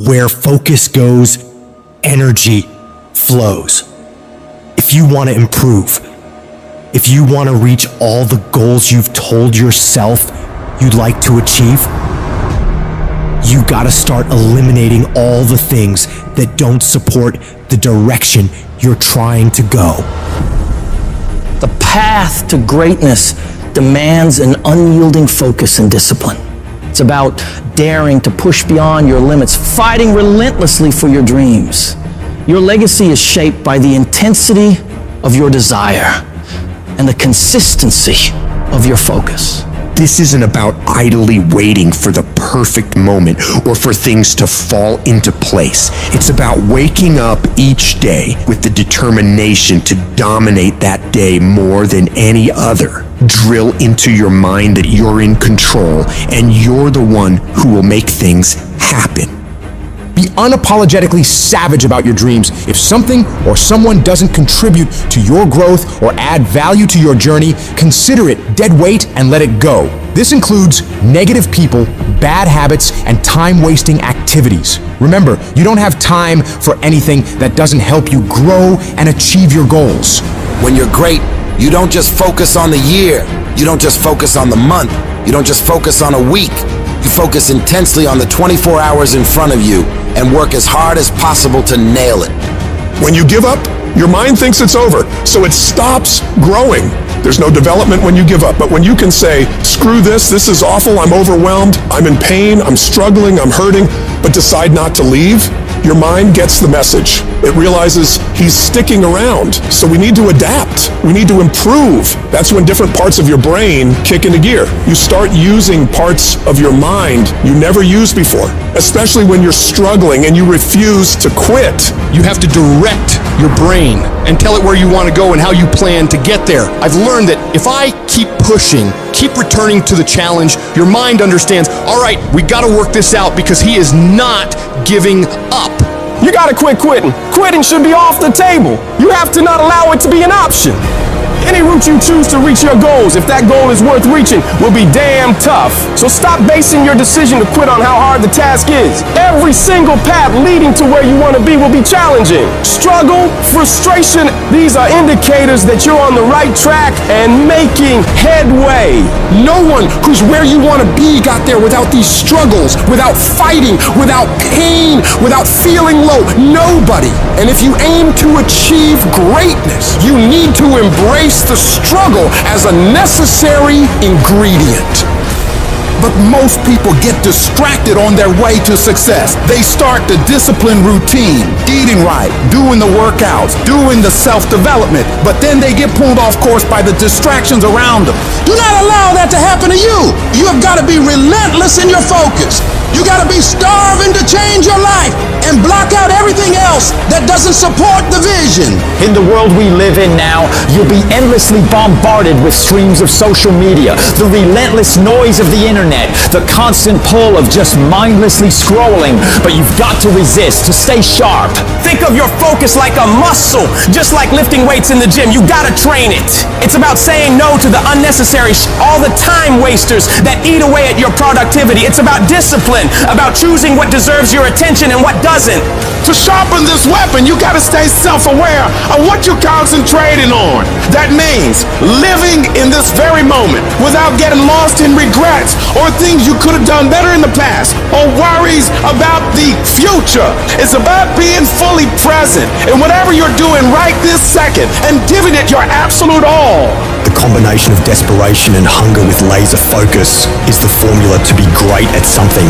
Where focus goes, energy flows. If you want to improve, if you want to reach all the goals you've told yourself you'd like to achieve, you gotta start eliminating all the things that don't support the direction you're trying to go. The path to greatness demands an unyielding focus and discipline. It's about daring to push beyond your limits, fighting relentlessly for your dreams. Your legacy is shaped by the intensity of your desire and the consistency of your focus. This isn't about idly waiting for the perfect moment or for things to fall into place. It's about waking up each day with the determination to dominate that day more than any other. Drill into your mind that you're in control and you're the one who will make things happen. Be unapologetically savage about your dreams. If something or someone doesn't contribute to your growth or add value to your journey, consider it dead weight and let it go. This includes negative people, bad habits, and time-wasting activities. Remember, you don't have time for anything that doesn't help you grow and achieve your goals. When you're great, you don't just focus on the year. You don't just focus on the month. You don't just focus on a week. You focus intensely on the 24 hours in front of you and work as hard as possible to nail it. When you give up, your mind thinks it's over, so it stops growing. There's no development when you give up, but when you can say, screw this is awful, I'm overwhelmed, I'm in pain, I'm struggling, I'm hurting, but decide not to leave, your mind gets the message. It realizes he's sticking around, so we need to adapt. We need to improve. That's when different parts of your brain kick into gear. You start using parts of your mind you never used before, especially when you're struggling and you refuse to quit. You have to direct your brain and tell it where you want to go and how you plan to get there. I've learned that if I keep pushing, keep returning to the challenge, your mind understands, all right, we got to work this out because he is not giving up. You gotta quit quitting. Quitting should be off the table. You have to not allow it to be an option. Any route you choose to reach your goals, if that goal is worth reaching, will be damn tough. So stop basing your decision to quit on how hard the task is. Every single path leading to where you want to be will be challenging. Struggle, frustration, these are indicators that you're on the right track and making headway. No one who's where you want to be got there without these struggles, without fighting, without pain, without feeling low. Nobody. And if you aim to achieve greatness, you need to embrace the struggle as a necessary ingredient. But most people get distracted on their way to success. They start the discipline routine, eating right, doing the workouts, doing the self-development, but then they get pulled off course by the distractions around them. Do not allow that to happen to you. You have got to be relentless in your focus. You got to be starving to change your life and block out everything else that doesn't support the vision. In the world we live in now, you'll be endlessly bombarded with streams of social media, the relentless noise of the internet, the constant pull of just mindlessly scrolling, but you've got to resist, to stay sharp. Think of your focus like a muscle, just like lifting weights in the gym. You gotta train it. It's about saying no to the unnecessary all the time wasters that eat away at your productivity. It's about discipline, about choosing what deserves your attention and what doesn't. To sharpen this weapon, you gotta stay self-aware of what you're concentrating on. That means living in this very moment without getting lost in regrets or things you could have done better in the past or worries about the future. It's about being fully present in whatever you're doing right this second and giving it your absolute all. The combination of desperation and hunger with laser focus is the formula to be great at something.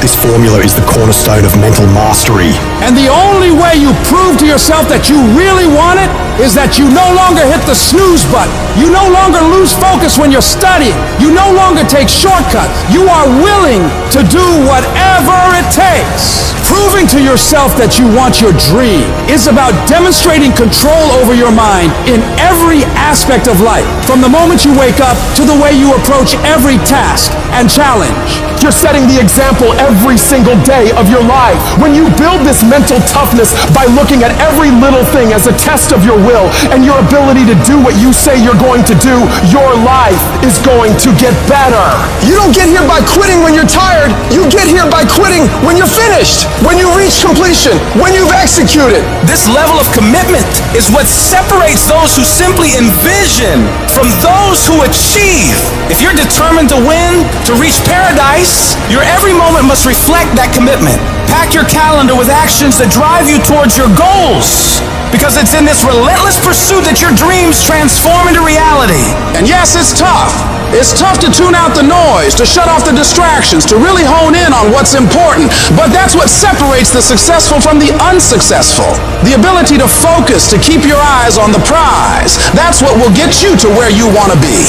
This formula is the cornerstone of mental mastery. And the only way you prove to yourself that you really want it is that you no longer hit the snooze button. You no longer lose focus when you're studying. You no longer take shortcuts. You are willing to do whatever it takes. Proving to yourself that you want your dream is about demonstrating control over your mind in every aspect of life, from the moment you wake up to the way you approach every task and challenge. you're setting the example every single day of your life. When you build this mental toughness by looking at every little thing as a test of your will and your ability to do what you say you're going to do, your life is going to get better. You don't get here by quitting when you're tired. You get here by quitting when you're finished, when you reach completion, when you've executed. This level of commitment is what separates those who simply envision from those who achieve. If you're determined to win, to reach paradise, your every moment must reflect that commitment. Pack your calendar with actions that drive you towards your goals, because it's in this relentless pursuit that your dreams transform into reality. And yes, it's tough. It's tough to tune out the noise, to shut off the distractions, to really hone in on what's important. But that's what separates the successful from the unsuccessful. The ability to focus, to keep your eyes on the prize. That's what will get you to where you want to be.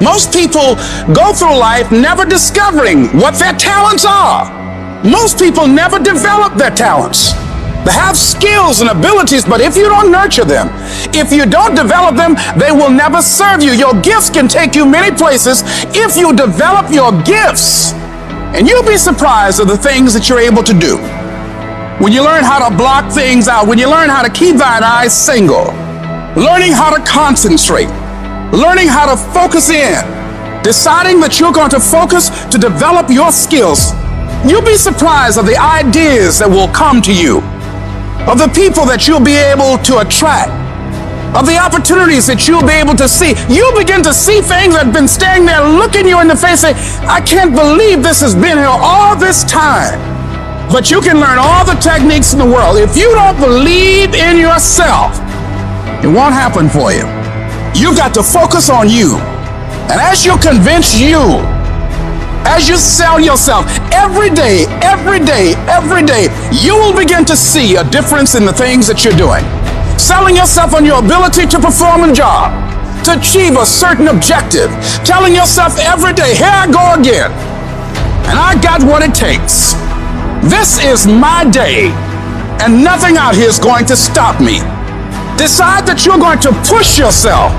Most people go through life never discovering what their talents are. Most people never develop their talents. They have skills and abilities, but if you don't nurture them, if you don't develop them, they will never serve you. Your gifts can take you many places if you develop your gifts. And you'll be surprised at the things that you're able to do. When you learn how to block things out, when you learn how to keep thine eyes single, learning how to concentrate, learning how to focus in, deciding that you're going to focus to develop your skills, you'll be surprised of the ideas that will come to you, of the people that you'll be able to attract, of the opportunities that you'll be able to see. You'll begin to see things that have been standing there looking you in the face saying, I can't believe this has been here all this time. But you can learn all the techniques in the world. If you don't believe in yourself, it won't happen for you. You've got to focus on you. And as you convince you, as you sell yourself every day, you will begin to see a difference in the things that you're doing. Selling yourself on your ability to perform a job, to achieve a certain objective. Telling yourself every day, here I go again, and I got what it takes. This is my day, and nothing out here is going to stop me. Decide that you're going to push yourself.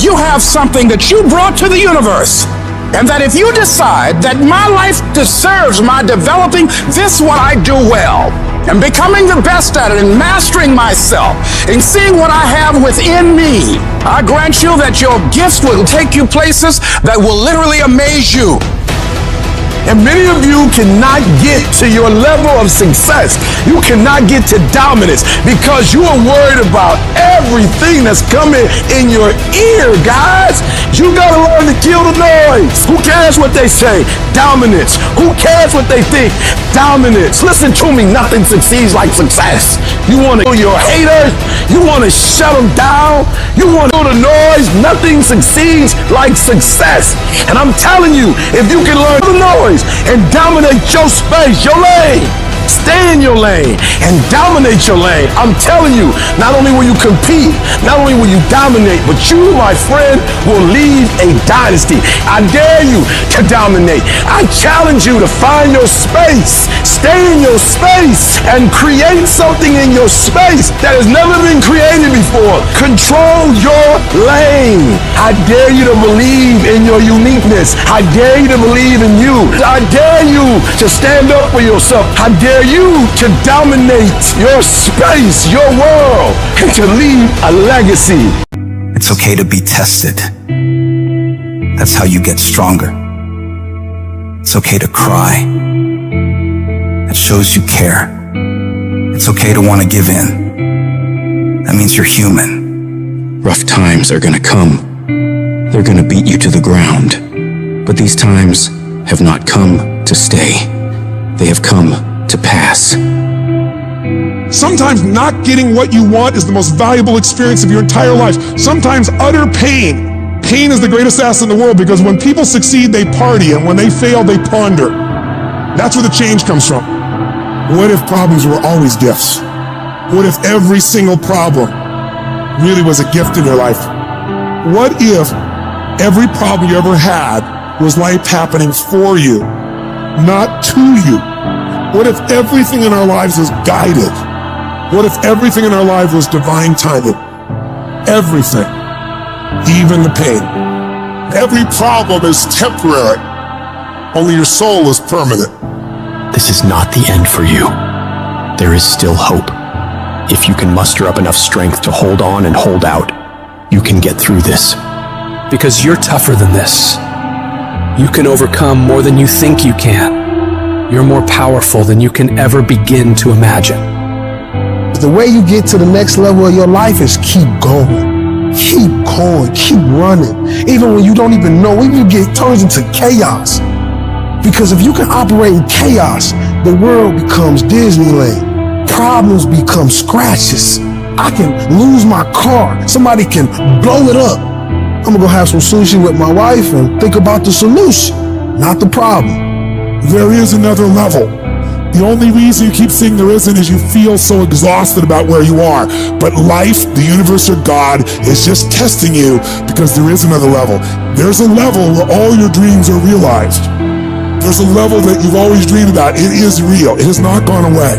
You have something that you brought to the universe. And that if you decide that my life deserves my developing this what I do well, and becoming the best at it, and mastering myself, and seeing what I have within me, I grant you that your gifts will take you places that will literally amaze you. And many of you cannot get to your level of success. You cannot get to dominance because you are worried about everything that's coming in your ear, guys. You gotta learn to kill the noise. Who cares what they say? Dominance. Who cares what they think? Dominance. Listen to me, nothing succeeds like success. You wanna kill your haters? You wanna shut them down? You wanna kill the noise? Nothing succeeds like success. And I'm telling you, if you can learn the noise and dominate your space, your lane, stay in your lane and dominate your lane, I'm telling you, not only will you compete, not only will you dominate, but you, my friend, will lead a dynasty. I dare you to dominate. I challenge you to find your space, stay in your space, and create something in your space that has never been created before. Control your lane. I dare you to believe in your uniqueness. I dare you to believe in you. I dare you to stand up for yourself. I dare you to dominate your space, your world, and to leave a legacy. It's okay to be tested. That's how you get stronger. It's okay to cry. That shows you care. It's okay to want to give in. That means you're human. Rough times are gonna come. They're gonna beat you to the ground. But these times have not come to stay. They have come to pass. Sometimes not getting what you want is the most valuable experience of your entire life. Sometimes utter pain. Pain is the greatest asset in the world because when people succeed, they party, and when they fail, they ponder. That's where the change comes from. What if problems were always gifts? What if every single problem really was a gift in your life? What if every problem you ever had was life happening for you, not to you? What if everything in our lives was guided? What if everything in our life was divine timing? Everything, even the pain. Every problem is temporary. Only your soul is permanent. This is not the end for you. There is still hope. If you can muster up enough strength to hold on and hold out, you can get through this. Because you're tougher than this. You can overcome more than you think you can. You're more powerful than you can ever begin to imagine. The way you get to the next level of your life is keep going. Keep going, keep running. Even when you don't even know, even if it turns into chaos. Because if you can operate in chaos, the world becomes Disneyland. Problems become scratches. I can lose my car. Somebody can blow it up. I'm gonna go have some sushi with my wife and think about the solution, not the problem. There is another level. The only reason you keep saying there isn't is you feel so exhausted about where you are. But life, the universe, or God is just testing you because there is another level. There's a level where all your dreams are realized. There's a level that you've always dreamed about. It is real. It has not gone away.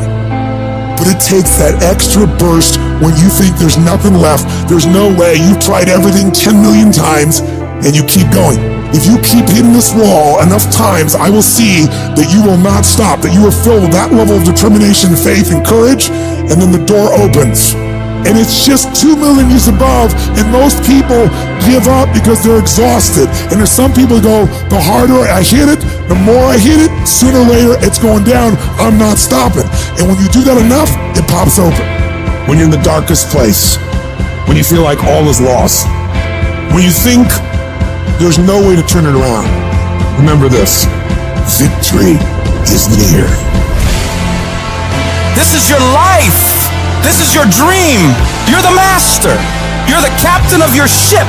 But it takes that extra burst when you think there's nothing left. There's no way. You've tried everything 10 million times and you keep going. If you keep hitting this wall enough times, I will see that you will not stop, that you are filled with that level of determination, faith, and courage, and then the door opens. And it's just 2 million years above, and most people give up because they're exhausted. And there's some people who go, the harder I hit it, the more I hit it, sooner or later it's going down, I'm not stopping. And when you do that enough, it pops open. When you're in the darkest place, when you feel like all is lost, when you think there's no way to turn it around, remember this: victory is near. This is your life. This is your dream. You're the master. You're the captain of your ship.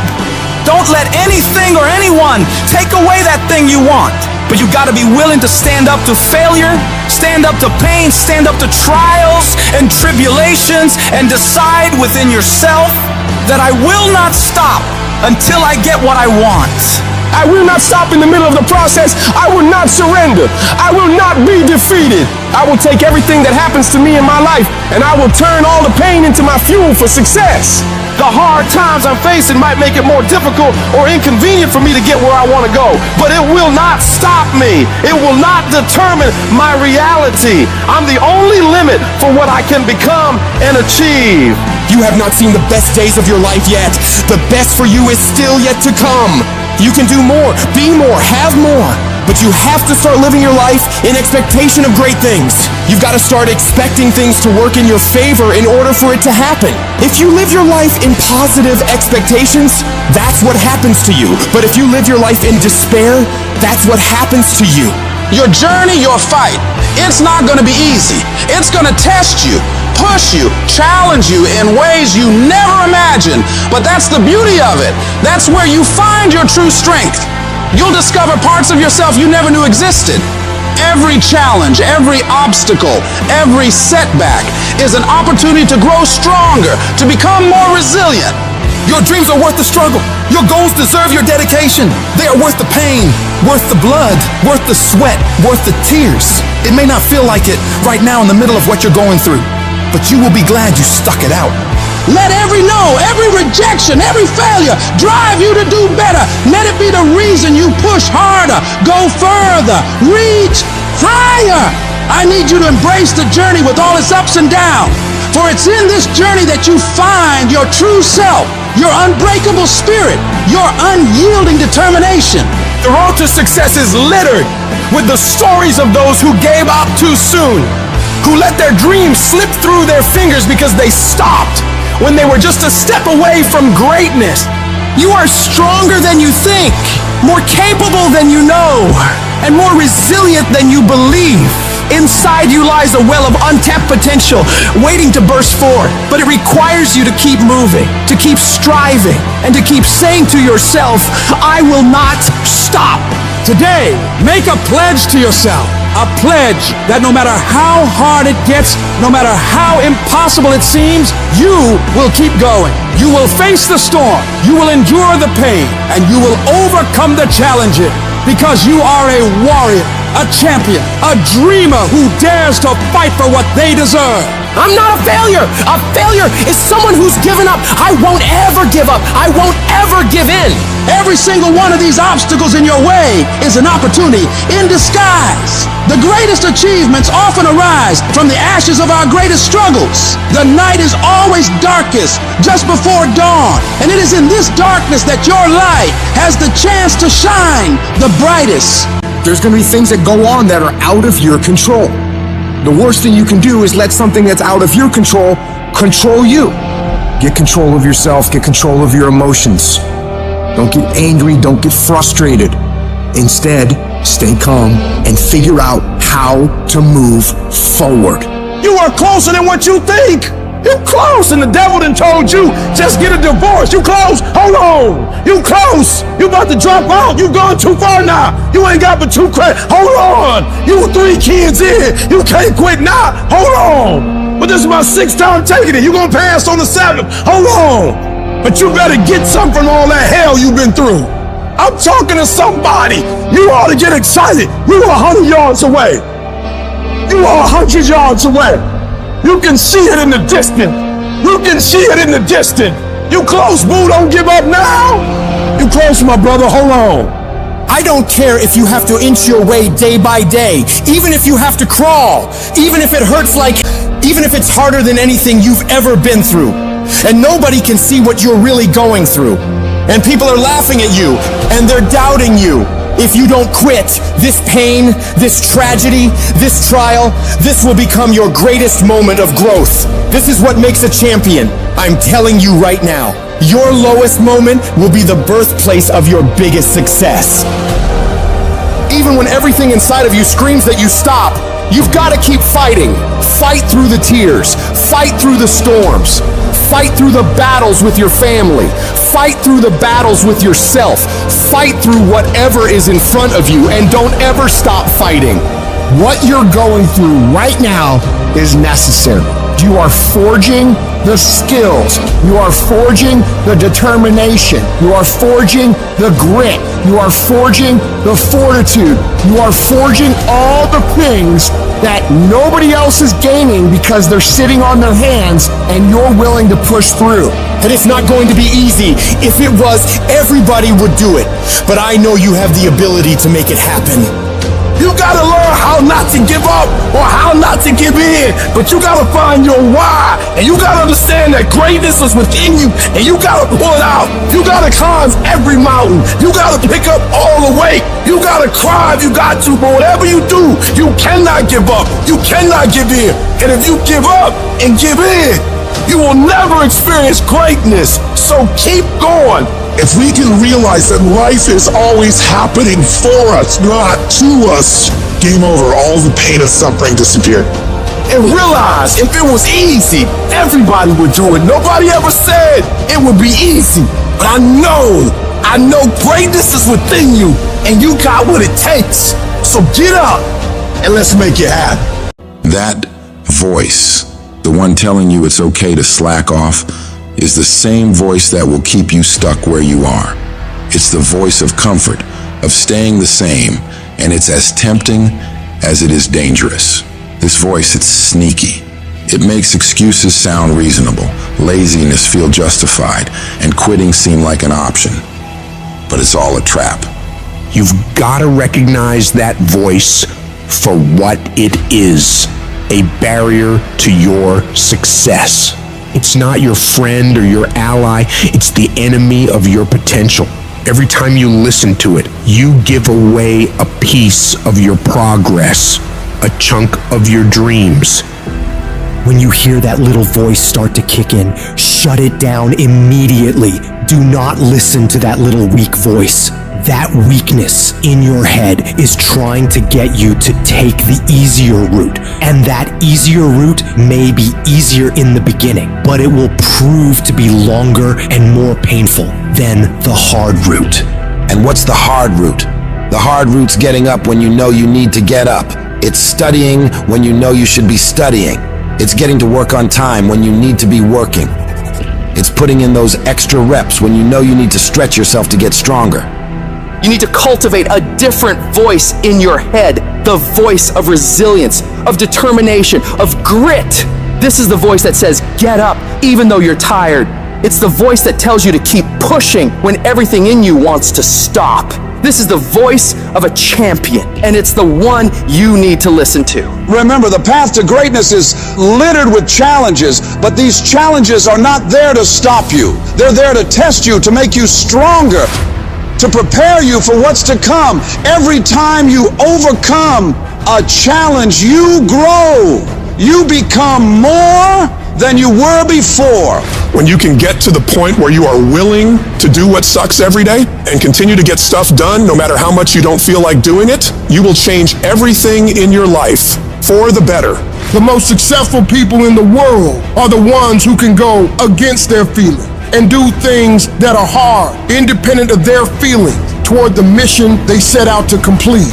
Don't let anything or anyone take away that thing you want. But you gotta be willing to stand up to failure, stand up to pain, stand up to trials and tribulations, and decide within yourself that I will not stop until I get what I want. I will not stop in the middle of the process. I will not surrender. I will not be defeated. I will take everything that happens to me in my life and I will turn all the pain into my fuel for success. The hard times I'm facing might make it more difficult or inconvenient for me to get where I want to go, but it will not stop me. It will not determine my reality. I'm the only limit for what I can become and achieve. You have not seen the best days of your life yet. The best for you is still yet to come. You can do more, be more, have more. But you have to start living your life in expectation of great things. You've got to start expecting things to work in your favor in order for it to happen. If you live your life in positive expectations, that's what happens to you. But if you live your life in despair, that's what happens to you. Your journey, your fight, it's not gonna be easy. It's gonna test you, push you, challenge you in ways you never imagined. But that's the beauty of it. That's where you find your true strength. You'll discover parts of yourself you never knew existed. Every challenge, every obstacle, every setback is an opportunity to grow stronger, to become more resilient. Your dreams are worth the struggle. Your goals deserve your dedication. They are worth the pain, worth the blood, worth the sweat, worth the tears. It may not feel like it right now in the middle of what you're going through, but you will be glad you stuck it out. Let every no, every rejection, every failure drive you to do better. Let it be the reason you push harder, go further, reach higher. I need you to embrace the journey with all its ups and downs. For it's in this journey that you find your true self, your unbreakable spirit, your unyielding determination. The road to success is littered with the stories of those who gave up too soon, who let their dreams slip through their fingers because they stopped when they were just a step away from greatness. You are stronger than you think, more capable than you know, and more resilient than you believe. Inside you lies a well of untapped potential waiting to burst forth, but it requires you to keep moving, to keep striving, and to keep saying to yourself, I will not stop. Today, make a pledge to yourself. A pledge that no matter how hard it gets, no matter how impossible it seems, you will keep going. You will face the storm. You will endure the pain. And you will overcome the challenges because you are a warrior. a champion, a dreamer who dares to fight for what they deserve. I'm not a failure. A failure is someone who's given up. I won't ever give up. I won't ever give in. Every single one of these obstacles in your way is an opportunity in disguise. The greatest achievements often arise from the ashes of our greatest struggles. The night is always darkest just before dawn, and it is in this darkness that your light has the chance to shine the brightest. There's going to be things that go on that are out of your control. The worst thing you can do is let something that's out of your control control you. Get control of yourself, get control of your emotions. Don't get angry, don't get frustrated. Instead, stay calm and figure out how to move forward. You are closer than what you think. You close, and the devil done told you, just get a divorce. You close, hold on. You close, you about to drop out. You gone too far now. You ain't got but 2 credits. Hold on, you 3 kids in. You can't quit now, hold on. But this is my 6th time taking it. You gonna pass on the 7th, hold on. But you better get something from all that hell you've been through. I'm talking to somebody. You ought to get excited. You are 100 yards away. You are 100 yards away. You can see it in the distance. You can see it in the distance. You close, boo. Don't give up now. You close, my brother. Hold on. I don't care if you have to inch your way day by day, even if you have to crawl, even if it hurts even if it's harder than anything you've ever been through. And nobody can see what you're really going through. And people are laughing at you, and they're doubting you. If you don't quit, this pain, this tragedy, this trial, this will become your greatest moment of growth. This is what makes a champion. I'm telling you right now, your lowest moment will be the birthplace of your biggest success. Even when everything inside of you screams that you stop, you've got to keep fighting. Fight through the tears. Fight through the storms. Fight through the battles with your family. Fight through the battles with yourself. Fight through whatever is in front of you, and don't ever stop fighting. What you're going through right now is necessary. You are forging the skills. You are forging the determination. You are forging the grit. You are forging the fortitude. You are forging all the things that nobody else is gaining because they're sitting on their hands and you're willing to push through. And it's not going to be easy. If it was, everybody would do it. But I know you have the ability to make it happen. You gotta learn how not to give up or how not to give in. But you gotta find your why. And you gotta understand that greatness is within you. And you gotta pull it out. You gotta climb every mountain. You gotta pick up all the weight. You gotta cry if you got to. But whatever you do, you cannot give up. You cannot give in. And if you give up and give in, you will never experience greatness. So keep going. If we can realize that life is always happening for us, not to us, game over. All the pain and suffering disappear. And realize if it was easy, everybody would do it. Nobody ever said it would be easy. But I know greatness is within you, and you got what it takes. So get up and let's make it happen. That voice, the one telling you it's okay to slack off, is the same voice that will keep you stuck where you are. It's the voice of comfort, of staying the same, and it's as tempting as it is dangerous. This voice, it's sneaky. It makes excuses sound reasonable, laziness feel justified, and quitting seem like an option. But it's all a trap. You've got to recognize that voice for what it is, a barrier to your success. It's not your friend or your ally, it's the enemy of your potential. Every time you listen to it, you give away a piece of your progress, a chunk of your dreams. When you hear that little voice start to kick in, shut it down immediately. Do not listen to that little weak voice. That weakness in your head is trying to get you to take the easier route. And that easier route may be easier in the beginning, but it will prove to be longer and more painful than the hard route. And what's the hard route? The hard route's getting up when you know you need to get up. It's studying when you know you should be studying. It's getting to work on time when you need to be working. It's putting in those extra reps when you know you need to stretch yourself to get stronger. You need to cultivate a different voice in your head, the voice of resilience, of determination, of grit. This is the voice that says, get up, even though you're tired. It's the voice that tells you to keep pushing when everything in you wants to stop. This is the voice of a champion, and it's the one you need to listen to. Remember, the path to greatness is littered with challenges, but these challenges are not there to stop you. They're there to test you, to make you stronger, to prepare you for what's to come. Every time you overcome a challenge, you grow. You become more than you were before. When you can get to the point where you are willing to do what sucks every day and continue to get stuff done no matter how much you don't feel like doing it, you will change everything in your life for the better. The most successful people in the world are the ones who can go against their feelings and do things that are hard, independent of their feelings, toward the mission they set out to complete.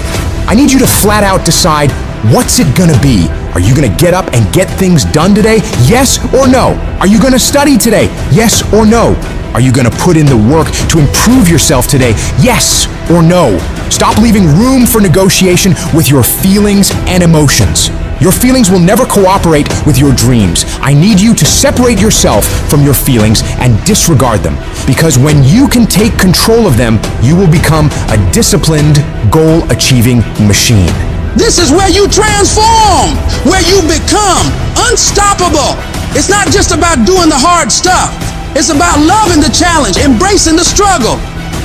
I need you to flat out decide, what's it gonna be? Are you gonna get up and get things done today? Yes or no? Are you gonna study today? Yes or no? Are you gonna put in the work to improve yourself today? Yes or no? Stop leaving room for negotiation with your feelings and emotions. Your feelings will never cooperate with your dreams. I need you to separate yourself from your feelings and disregard them, because when you can take control of them, you will become a disciplined, goal-achieving machine. This is where you transform, where you become unstoppable. It's not just about doing the hard stuff. It's about loving the challenge, embracing the struggle.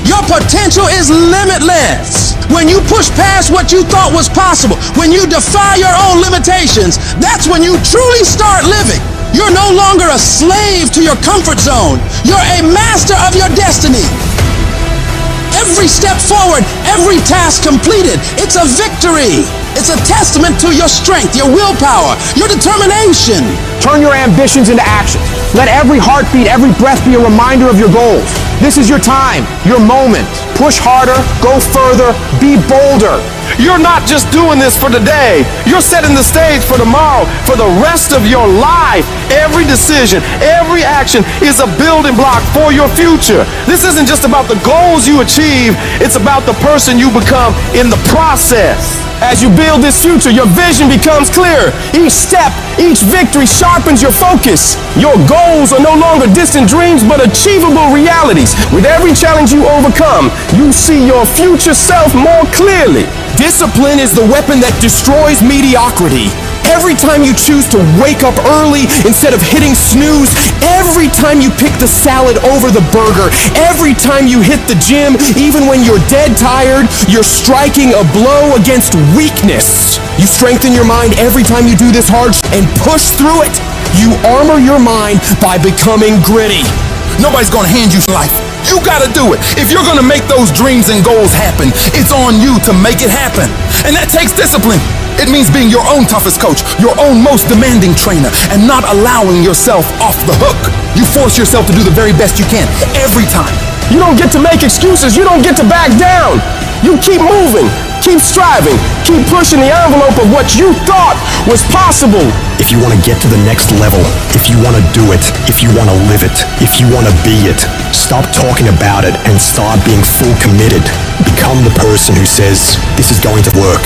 Your potential is limitless. When you push past what you thought was possible, when you defy your own limitations, that's when you truly start living. You're no longer a slave to your comfort zone. You're a master of your destiny. Every step forward, every task completed, it's a victory. It's a testament to your strength, your willpower, your determination. Turn your ambitions into action. Let every heartbeat, every breath be a reminder of your goals. This is your time, your moment. Push harder, go further, be bolder. You're not just doing this for today. You're setting the stage for tomorrow, for the rest of your life. Every decision, every action is a building block for your future. This isn't just about the goals you achieve, it's about the person you become in the process. As you build this future, your vision becomes clear. Each step, each victory sharpens your focus. Your goals are no longer distant dreams, but achievable realities. With every challenge you overcome, you see your future self more clearly. Discipline is the weapon that destroys mediocrity. Every time you choose to wake up early instead of hitting snooze, every time you pick the salad over the burger, every time you hit the gym, even when you're dead tired, you're striking a blow against weakness. You strengthen your mind every time you do this hard and push through it. You armor your mind by becoming gritty. Nobody's gonna hand you life. You gotta do it. If you're gonna make those dreams and goals happen, it's on you to make it happen. And that takes discipline. It means being your own toughest coach, your own most demanding trainer, and not allowing yourself off the hook. You force yourself to do the very best you can, every time. You don't get to make excuses. You don't get to back down. You keep moving, keep striving, keep pushing the envelope of what you thought was possible. If you want to get to the next level, if you want to do it, if you want to live it, if you want to be it, stop talking about it and start being full committed. Become the person who says, this is going to work.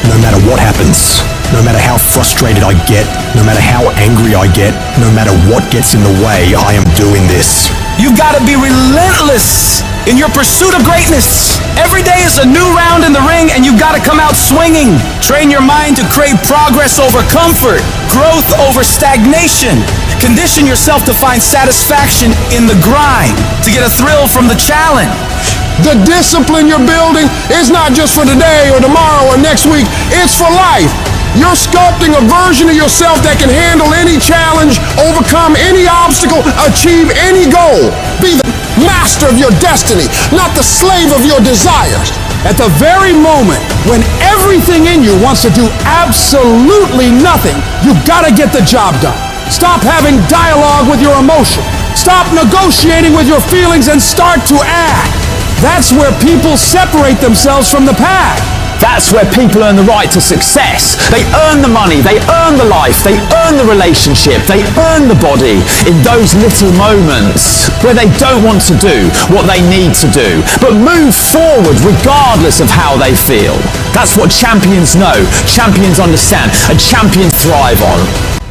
No matter what happens, no matter how frustrated I get, no matter how angry I get, no matter what gets in the way, I am doing this. You've got to be relentless in your pursuit of greatness. Every day is a new round in the ring, and you've got to come out swinging. Train your mind to crave progress over comfort, growth over stagnation. Condition yourself to find satisfaction in the grind, to get a thrill from the challenge. The discipline you're building is not just for today or tomorrow or next week, it's for life. You're sculpting a version of yourself that can handle any challenge, overcome any obstacle, achieve any goal. Be the master of your destiny, not the slave of your desires. At the very moment when everything in you wants to do absolutely nothing, you've got to get the job done. Stop having dialogue with your emotion. Stop negotiating with your feelings and start to act. That's where people separate themselves from the pack. That's where people earn the right to success. They earn the money, they earn the life, they earn the relationship, they earn the body in those little moments where they don't want to do what they need to do, but move forward regardless of how they feel. That's what champions know, champions understand, and champions thrive on.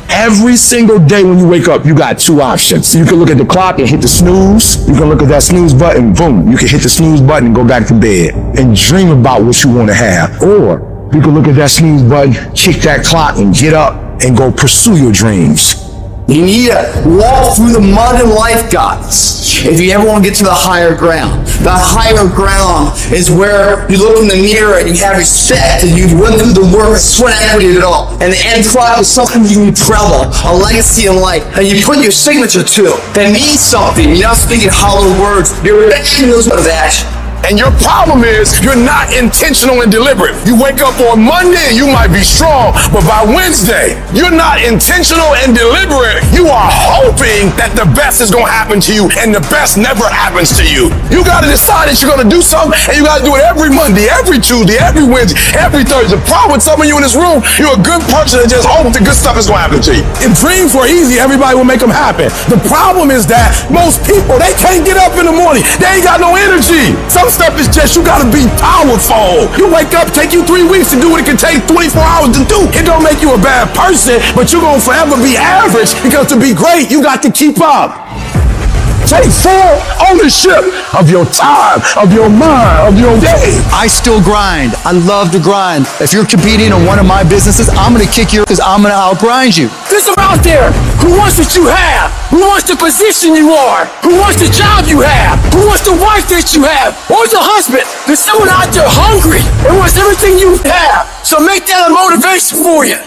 Every single day when you wake up, you got two options. You can look at the clock and hit the snooze. You can look at that snooze button, boom. You can hit the snooze button and go back to bed and dream about what you want to have. Or you can look at that snooze button, kick that clock and get up and go pursue your dreams. You need to walk through the mud in life, guys, if you ever want to get to the higher ground. The higher ground is where you look in the mirror and you have respect and you run through the work, sweat equity at all. And the end product is something you can be proud of, a legacy in life, and you put your signature to it. That means something. You're not speaking hollow words. You're making those with action. And your problem is you're not intentional and deliberate. You wake up on Monday and you might be strong, but by Wednesday, you're not intentional and deliberate. You are hoping that the best is going to happen to you, and the best never happens to you. You got to decide that you're going to do something, and you got to do it every Monday, every Tuesday, every Wednesday, every Thursday. The problem with some of you in this room, you're a good person that just hopes the good stuff is going to happen to you. If dreams were easy, everybody would make them happen. The problem is that most people, they can't get up in the morning. They ain't got no energy. Some stuff is just, you gotta be powerful. You wake up, take you 3 weeks to do what it can take 24 hours to do. It don't make you a bad person, but you're gonna forever be average, because to be great, you got to keep up. Take full ownership of your time, of your mind, of your day. I still grind. I love to grind. If you're competing in one of my businesses, I'm going to kick you because I'm going to outgrind you. There's some out there who wants what you have, who wants the position you are, who wants the job you have, who wants the wife that you have, or the husband. There's someone out there hungry and wants everything you have. So make that a motivation for you.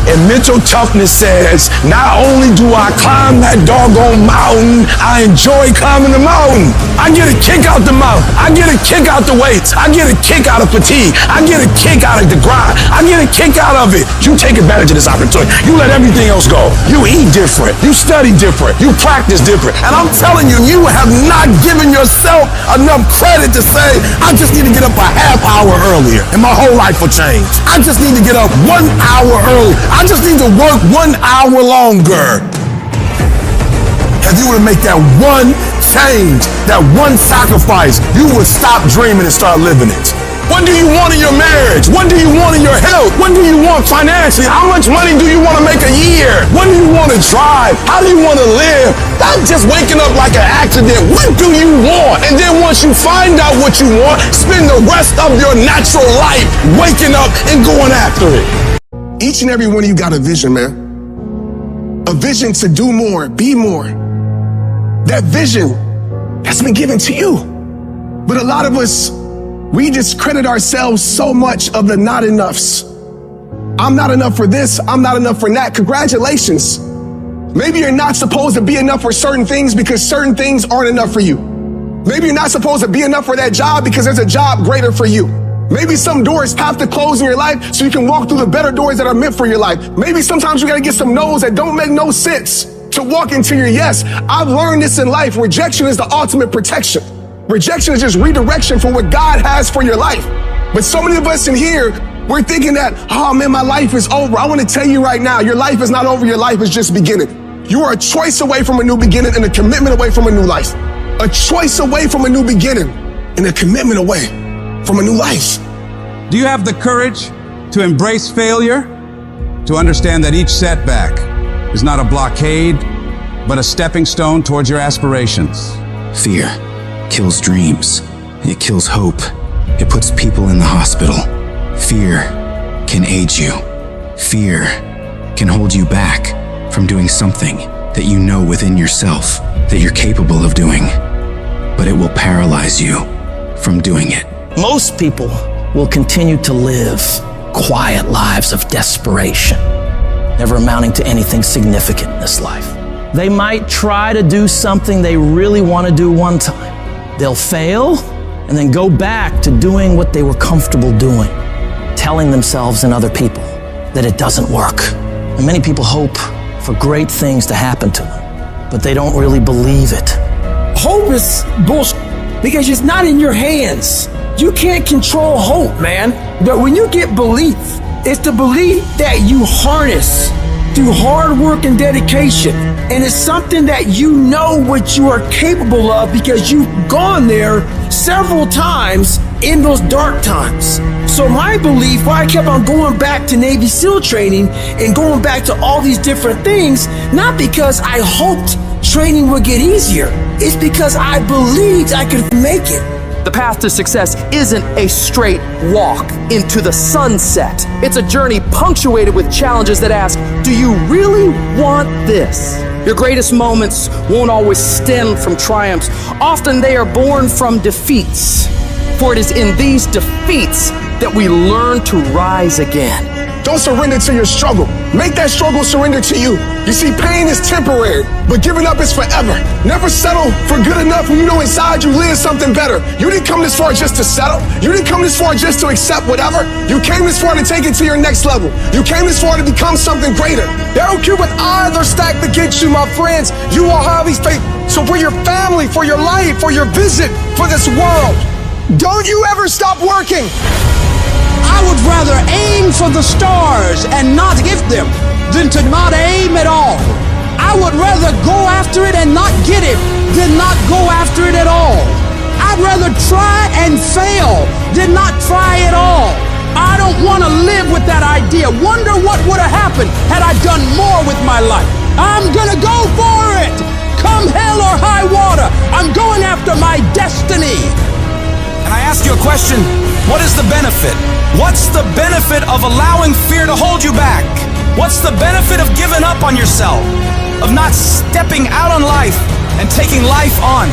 And mental toughness says, not only do I climb that doggone mountain, I enjoy climbing the mountain. I get a kick out the mountain. I get a kick out the weights. I get a kick out of fatigue. I get a kick out of the grind. I get a kick out of it. You take advantage of this opportunity. You let everything else go. You eat different. You study different. You practice different. And I'm telling you, you have not given yourself enough credit to say, I just need to get up a half hour earlier and my whole life will change. I just need to get up 1 hour early. I just need to work 1 hour longer. If you were to make that one change, that one sacrifice, you would stop dreaming and start living it. What do you want in your marriage? What do you want in your health? What do you want financially? How much money do you want to make a year? What do you want to drive? How do you want to live? Not just waking up like an accident. What do you want? And then once you find out what you want, spend the rest of your natural life waking up and going after it. Each and every one of you got a vision, man. A vision to do more, be more. That vision has been given to you. But a lot of us, we discredit ourselves so much of the not enoughs. I'm not enough for this, I'm not enough for that. Congratulations. Maybe you're not supposed to be enough for certain things because certain things aren't enough for you. Maybe you're not supposed to be enough for that job because there's a job greater for you. Maybe some doors have to close in your life so you can walk through the better doors that are meant for your life. Maybe sometimes you gotta get some no's that don't make no sense to walk into your yes. I've learned this in life. Rejection is the ultimate protection. Rejection is just redirection for what God has for your life. But so many of us in here, we're thinking that, oh man, my life is over. I want to tell you right now, your life is not over. Your life is just beginning. You are a choice away from a new beginning and a commitment away from a new life. A choice away from a new beginning and a commitment away from a new life. Do you have the courage to embrace failure? To understand that each setback is not a blockade, but a stepping stone towards your aspirations? Fear kills dreams. It kills hope. It puts people in the hospital. Fear can age you. Fear can hold you back from doing something that you know within yourself that you're capable of doing, but it will paralyze you from doing it. Most people will continue to live quiet lives of desperation, never amounting to anything significant in this life. They might try to do something they really want to do one time. They'll fail and then go back to doing what they were comfortable doing, telling themselves and other people that it doesn't work. And many people hope for great things to happen to them, but they don't really believe it. Hope is bullshit because it's not in your hands. You can't control hope, man. But when you get belief, it's the belief that you harness through hard work and dedication. And it's something that you know what you are capable of because you've gone there several times in those dark times. So my belief, why I kept on going back to Navy SEAL training and going back to all these different things, not because I hoped training would get easier. It's because I believed I could make it. The path to success isn't a straight walk into the sunset. It's a journey punctuated with challenges that ask, do you really want this? Your greatest moments won't always stem from triumphs. Often they are born from defeats. For it is in these defeats that we learn to rise again. Don't surrender to your struggle. Make that struggle surrender to you. You see, pain is temporary, but giving up is forever. Never settle for good enough when you know inside you live something better. You didn't come this far just to settle. You didn't come this far just to accept whatever. You came this far to take it to your next level. You came this far to become something greater. They don't care what odds are stacked against you, my friends. You are highly faithful. So for your family, for your life, for your visit, for this world, don't you ever stop working. I would rather aim for the stars and not hit them than to not aim at all. I would rather go after it and not get it than not go after it at all. I'd rather try and fail than not try at all. I don't want to live with that idea. Wonder what would have happened had I done more with my life. I'm gonna go for it. Come hell or high water, I'm going after my destiny. And I ask you a question, what is the benefit? What's the benefit of allowing fear to hold you back? What's the benefit of giving up on yourself? Of not stepping out on life and taking life on?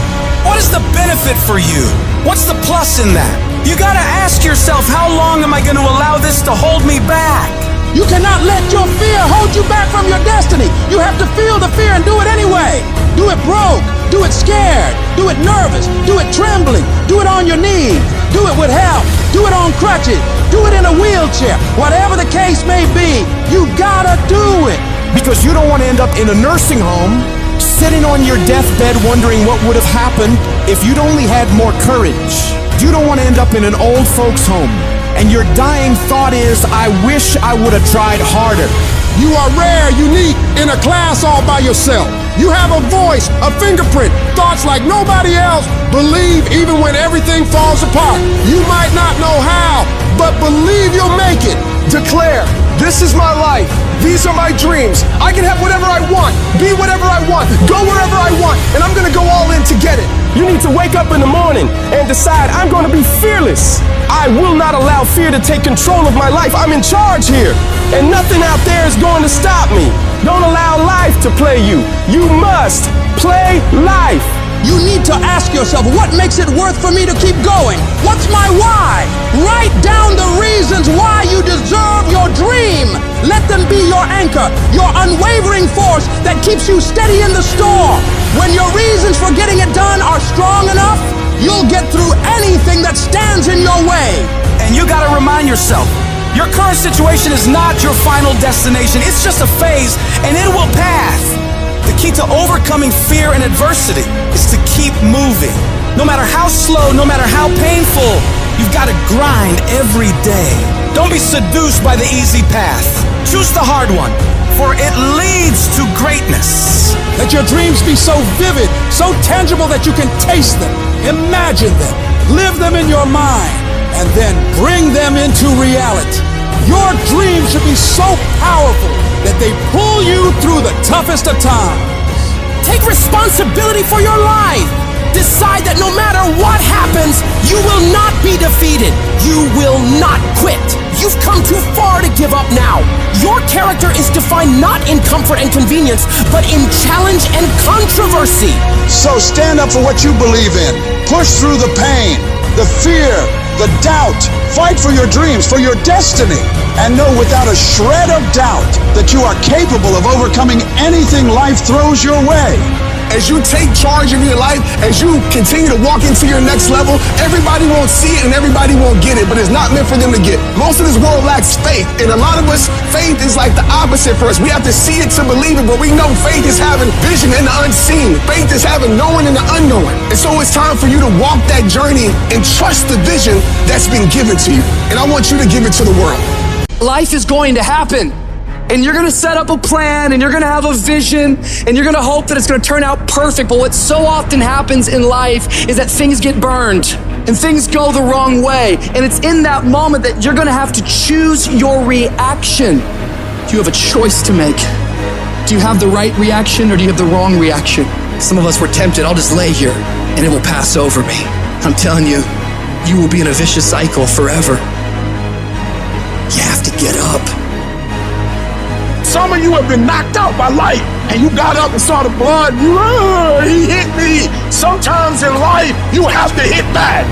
What is the benefit for you? What's the plus in that? You gotta ask yourself, how long am I gonna allow this to hold me back? You cannot let your fear hold you back from your destiny. You have to feel the fear and do it anyway. Do it broke, do it scared, do it nervous, do it trembling, do it on your knees, do it with help, do it on crutches, do it in a wheelchair. Whatever the case may be, you gotta do it. Because you don't want to end up in a nursing home, sitting on your deathbed wondering what would have happened if you'd only had more courage. You don't want to end up in an old folks home, and your dying thought is, I wish I would have tried harder. You are rare, unique, in a class all by yourself. You have a voice, a fingerprint, thoughts like nobody else. Believe even when everything falls apart. You might not know how, but believe you'll make it. Declare, this is my life. These are my dreams. I can have whatever I want, be whatever I want, go wherever I want, and I'm gonna go all in to get it. You need to wake up in the morning and decide, I'm gonna be fearless. I will not allow fear to take control of my life. I'm in charge here, and nothing out there is going to stop me. Don't allow life to play you. You must play life. You need to ask yourself, what makes it worth for me to keep going? What's my why? Write down the reasons why you deserve your dream. Let them be your anchor, your unwavering force that keeps you steady in the storm. When your reasons for getting it done are strong enough, you'll get through anything that stands in your way. And you gotta remind yourself, your current situation is not your final destination. It's just a phase, and it will pass. The key to overcoming fear and adversity is to keep moving. No matter how slow, no matter how painful, you've got to grind every day. Don't be seduced by the easy path. Choose the hard one, for it leads to greatness. Let your dreams be so vivid, so tangible that you can taste them, imagine them, live them in your mind, and then bring them into reality. Your dreams should be so powerful that they pull you through the toughest of times. Take responsibility for your life. Decide that no matter what happens, you will not be defeated. You will not quit. You've come too far to give up now. Your character is defined not in comfort and convenience, but in challenge and controversy. So stand up for what you believe in. Push through the pain, the fear, the doubt. Fight for your dreams, for your destiny. And know without a shred of doubt that you are capable of overcoming anything life throws your way. as you take charge of your life, as you continue to walk into your next level, everybody won't see it and everybody won't get it, but it's not meant for them to get. Most of this world lacks faith, and a lot of us, faith is like the opposite for us. We have to see it to believe it, but we know faith is having vision in the unseen. Faith is having knowing in the unknown. And so it's time for you to walk that journey and trust the vision that's been given to you. And I want you to give it to the world. Life is going to happen. And you're going to set up a plan, and you're going to have a vision, and you're going to hope that it's going to turn out perfect. But what so often happens in life is that things get burned and things go the wrong way. And it's in that moment that you're going to have to choose your reaction. Do you have a choice to make? Do you have the right reaction, or do you have the wrong reaction? Some of us were tempted, I'll just lay here and it will pass over me. I'm telling you, you will be in a vicious cycle forever. You have to get up. Some of you have been knocked out by life, and you got up and saw the blood. He hit me. Sometimes in life, you have to hit back.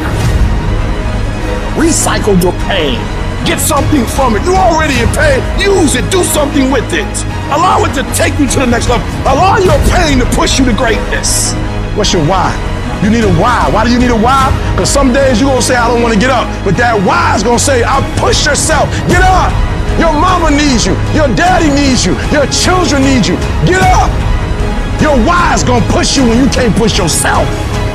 Recycle your pain. Get something from it. You already in pain. Use it. Do something with it. Allow it to take you to the next level. Allow your pain to push you to greatness. What's your why? You need a why. Why do you need a why? Because some days you're going to say, I don't want to get up. But that why is going to say, I'll push yourself. Get up. Your mama needs you. Your daddy needs you. Your children need you. Get up. Your why is going to push you when you can't push yourself.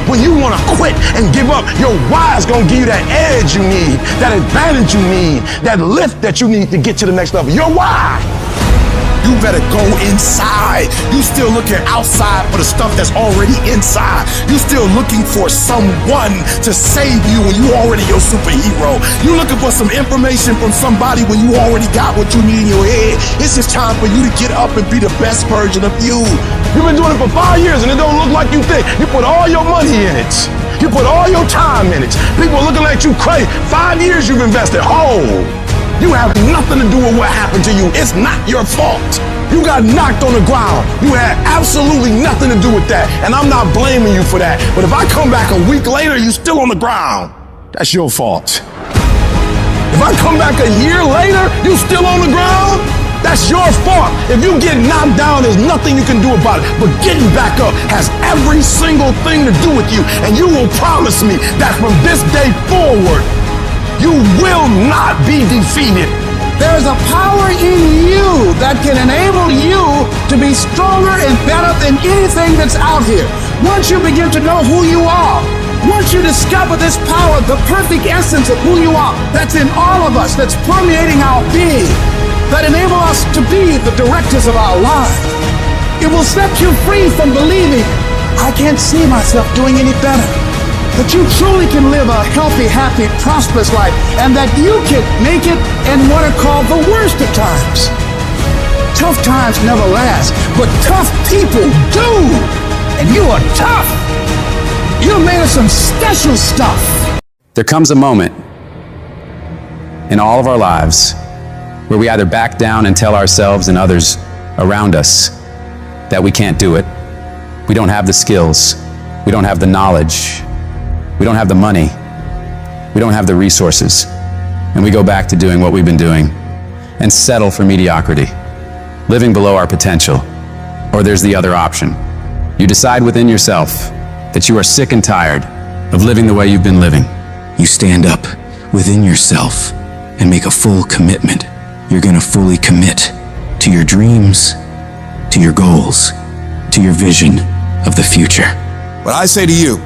When you want to quit and give up, your why is going to give you that edge you need, that advantage you need, that lift that you need to get to the next level. Your why. You better go inside. You still looking outside for the stuff that's already inside. You still looking for someone to save you when you already your superhero. You looking for some information from somebody when you already got what you need in your head. It's just time for you to get up and be the best version of you. You've been doing it for 5 years and it don't look like you think. You put all your money in it. You put all your time in it. People are looking at you crazy. 5 years you've invested. You have nothing to do with what happened to you. It's not your fault. You got knocked on the ground. You had absolutely nothing to do with that. And I'm not blaming you for that. But if I come back a week later, you're still on the ground. That's your fault. If I come back a year later, you still on the ground, that's your fault. If you get knocked down, there's nothing you can do about it. But getting back up has every single thing to do with you. And you will promise me that from this day forward, you will not be defeated. There's a power in you that can enable you to be stronger and better than anything that's out here. Once you begin to know who you are, once you discover this power, the perfect essence of who you are, that's in all of us, that's permeating our being, that enable us to be the directors of our lives, it will set you free from believing, I can't see myself doing any better. That you truly can live a healthy, happy, prosperous life, and that you can make it in what are called the worst of times. Tough times never last, but tough people do. And you are tough. You're made of some special stuff. There comes a moment in all of our lives where we either back down and tell ourselves and others around us that we can't do it. We don't have the skills. We don't have the knowledge. We don't have the money. We don't have the resources. And we go back to doing what we've been doing and settle for mediocrity, living below our potential. Or there's the other option. You decide within yourself that you are sick and tired of living the way you've been living. You stand up within yourself and make a full commitment. You're going to fully commit to your dreams, to your goals, to your vision of the future. But I say to you,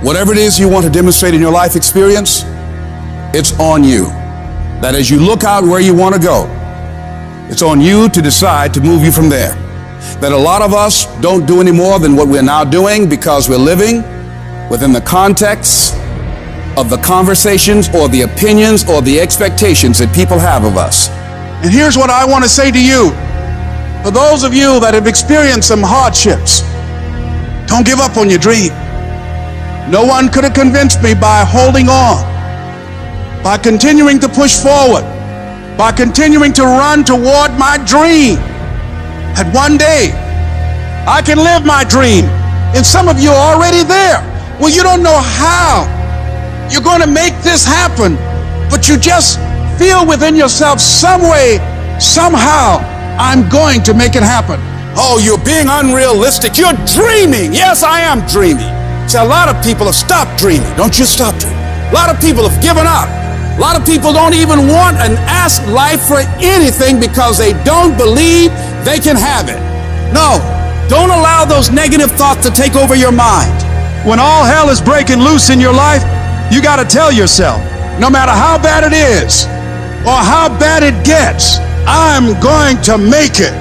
whatever it is you want to demonstrate in your life experience, it's on you. That as you look out where you want to go, it's on you to decide to move you from there. That a lot of us don't do any more than what we're now doing because we're living within the context of the conversations or the opinions or the expectations that people have of us. And here's what I want to say to you. For those of you that have experienced some hardships, don't give up on your dream. No one could have convinced me by holding on, by continuing to push forward, by continuing to run toward my dream, that one day I can live my dream. And some of you are already there. Well, you don't know how you're going to make this happen, but you just feel within yourself some way, somehow, I'm going to make it happen. Oh, you're being unrealistic. You're dreaming. Yes, I am dreaming. See, a lot of people have stopped dreaming. Don't you stop dreaming. A lot of people have given up. A lot of people don't even want and ask life for anything because they don't believe they can have it. No, don't allow those negative thoughts to take over your mind. When all hell is breaking loose in your life, you got to tell yourself, no matter how bad it is or how bad it gets, I'm going to make it.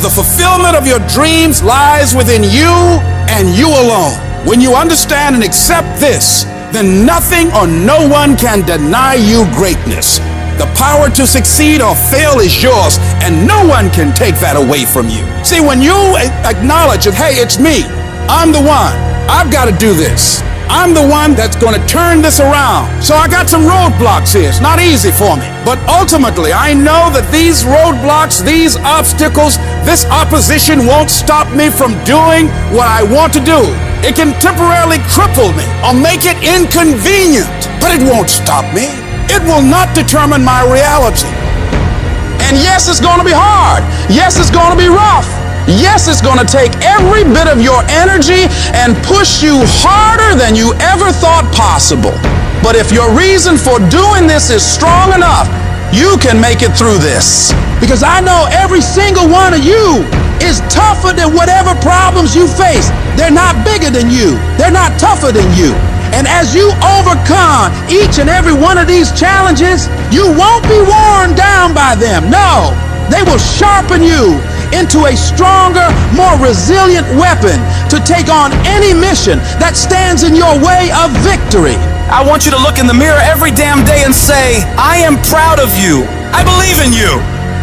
The fulfillment of your dreams lies within you and you alone. When you understand and accept this, then nothing or no one can deny you greatness. The power to succeed or fail is yours, and no one can take that away from you. See, when you acknowledge that, hey, it's me, I'm the one, I've got to do this. I'm the one that's going to turn this around. So I got some roadblocks here. It's not easy for me. But ultimately, I know that these roadblocks, these obstacles, this opposition won't stop me from doing what I want to do. It can temporarily cripple me or make it inconvenient, but it won't stop me. It will not determine my reality. And yes, it's going to be hard. Yes, it's going to be rough. Yes, it's going to take every bit of your energy and push you harder than you ever thought possible. But if your reason for doing this is strong enough, you can make it through this. Because I know every single one of you is tougher than whatever problems you face. They're not bigger than you. They're not tougher than you. And as you overcome each and every one of these challenges, you won't be worn down by them. No, they will sharpen you into a stronger, more resilient weapon to take on any mission that stands in your way of victory. I want you to look in the mirror every damn day and say, I am proud of you. I believe in you.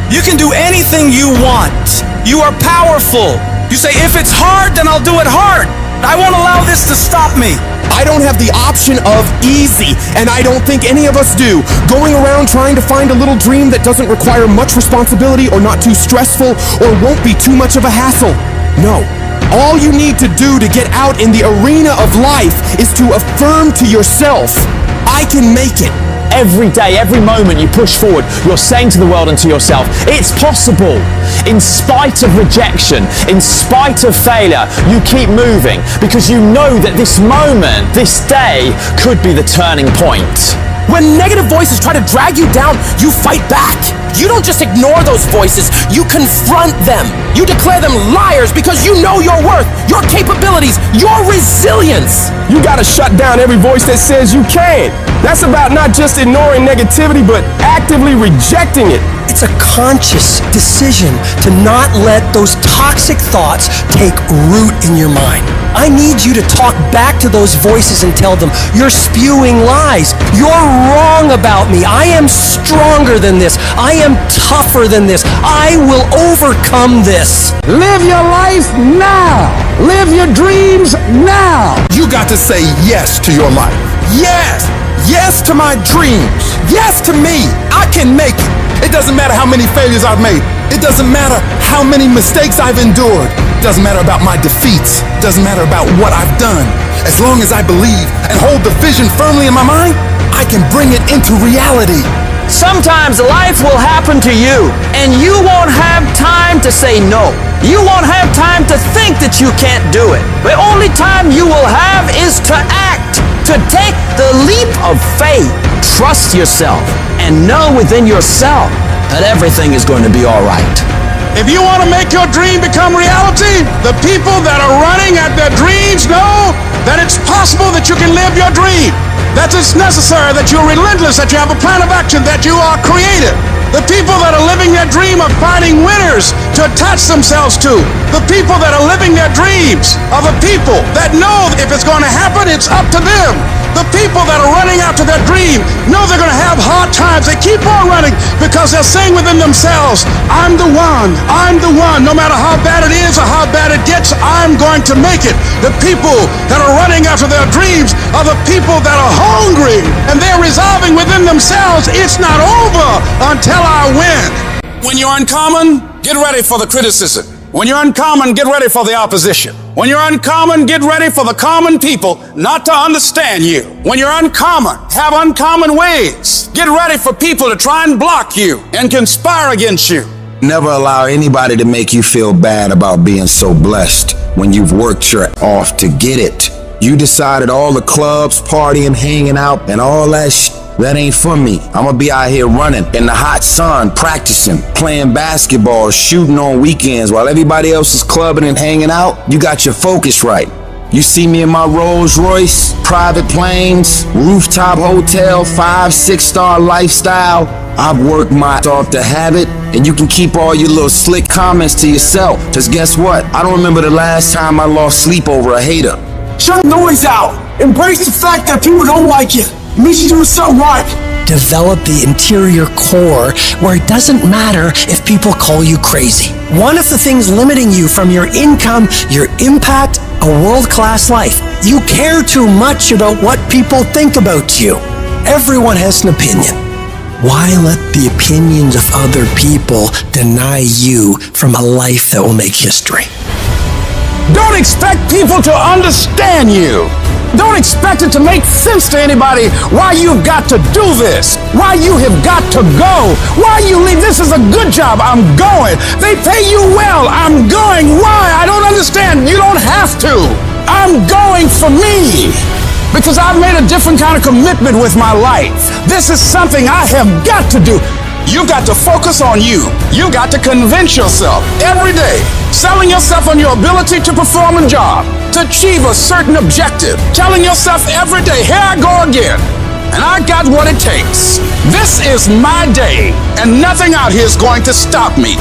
You can do anything you want. You are powerful. You say, if it's hard, then I'll do it hard. I won't allow this to stop me. I don't have the option of easy, and I don't think any of us do. Going around trying to find a little dream that doesn't require much responsibility or not too stressful or won't be too much of a hassle. No. All you need to do to get out in the arena of life is to affirm to yourself, I can make it. Every day, every moment you push forward, you're saying to the world and to yourself, it's possible. In spite of rejection, in spite of failure, you keep moving because you know that this moment, this day, could be the turning point. When negative voices try to drag you down, you fight back. You don't just ignore those voices, you confront them. You declare them liars because you know your worth, your capabilities, your resilience. You gotta shut down every voice that says you can't. That's about not just ignoring negativity, but actively rejecting it. It's a conscious decision to not let those toxic thoughts take root in your mind. I need you to talk back to those voices and tell them, you're spewing lies. You're wrong about me. I am stronger than this. I am tougher than this. I will overcome this. Live your life now. Live your dreams now. You got to say yes to your life. Yes. Yes to my dreams. Yes to me. I can make it. It doesn't matter how many failures I've made. It doesn't matter how many mistakes I've endured. It doesn't matter about my defeats. It doesn't matter about what I've done. As long as I believe and hold the vision firmly in my mind, I can bring it into reality. Sometimes life will happen to you, and you won't have time to say no. You won't have time to think that you can't do it. The only time you will have is to act, to take the leap of faith. Trust yourself and know within yourself that everything is going to be all right. If you want to make your dream become reality, the people that are running at their dreams know that it's possible that you can live your dream, that it's necessary, that you're relentless, that you have a plan of action, that you are creative. The people that are living their dream are finding winners to attach themselves to. The people that are living their dreams are the people that know if it's going to happen, it's up to them. The people that are running after their dream know they're going to have hard times. They keep on running because they're saying within themselves, I'm the one. I'm the one. No matter how bad it is or how bad it gets, I'm going to make it. The people that are running after their dreams are the people that are hungry and they're resolving within themselves, it's not over until I win. When you're uncommon, get ready for the criticism. When you're uncommon, get ready for the opposition. When you're uncommon, get ready for the common people not to understand you. When you're uncommon, have uncommon ways. Get ready for people to try and block you and conspire against you. Never allow anybody to make you feel bad about being so blessed when you've worked your off to get it. You decided all the clubs, partying, hanging out, and all that that ain't for me. I'ma be out here running in the hot sun, practicing, playing basketball, shooting on weekends while everybody else is clubbing and hanging out. You got your focus right. You see me in my Rolls Royce, private planes, rooftop hotel, 5-6-star lifestyle. I've worked my off to have it, and you can keep all your little slick comments to yourself. Cause guess what? I don't remember the last time I lost sleep over a hater. Shut the noise out. Embrace the fact that people don't like you. It means you're doing something right. Develop the interior core where it doesn't matter if people call you crazy. One of the things limiting you from your income, your impact, a world-class life. You care too much about what people think about you. Everyone has an opinion. Why let the opinions of other people deny you from a life that will make history? Don't expect people to understand you. Don't expect it to make sense to anybody why you've got to do this, why you have got to go, why you leave. This is a good job. I'm going. They pay you well. I'm going. Why? I don't understand. You don't have to. I'm going for me. Because I've made a different kind of commitment with my life. This is something I have got to do. You got to focus on you. You got to convince yourself every day, selling yourself on your ability to perform a job, to achieve a certain objective, telling yourself every day, here I go again, and I got what it takes. This is my day, and nothing out here is going to stop me.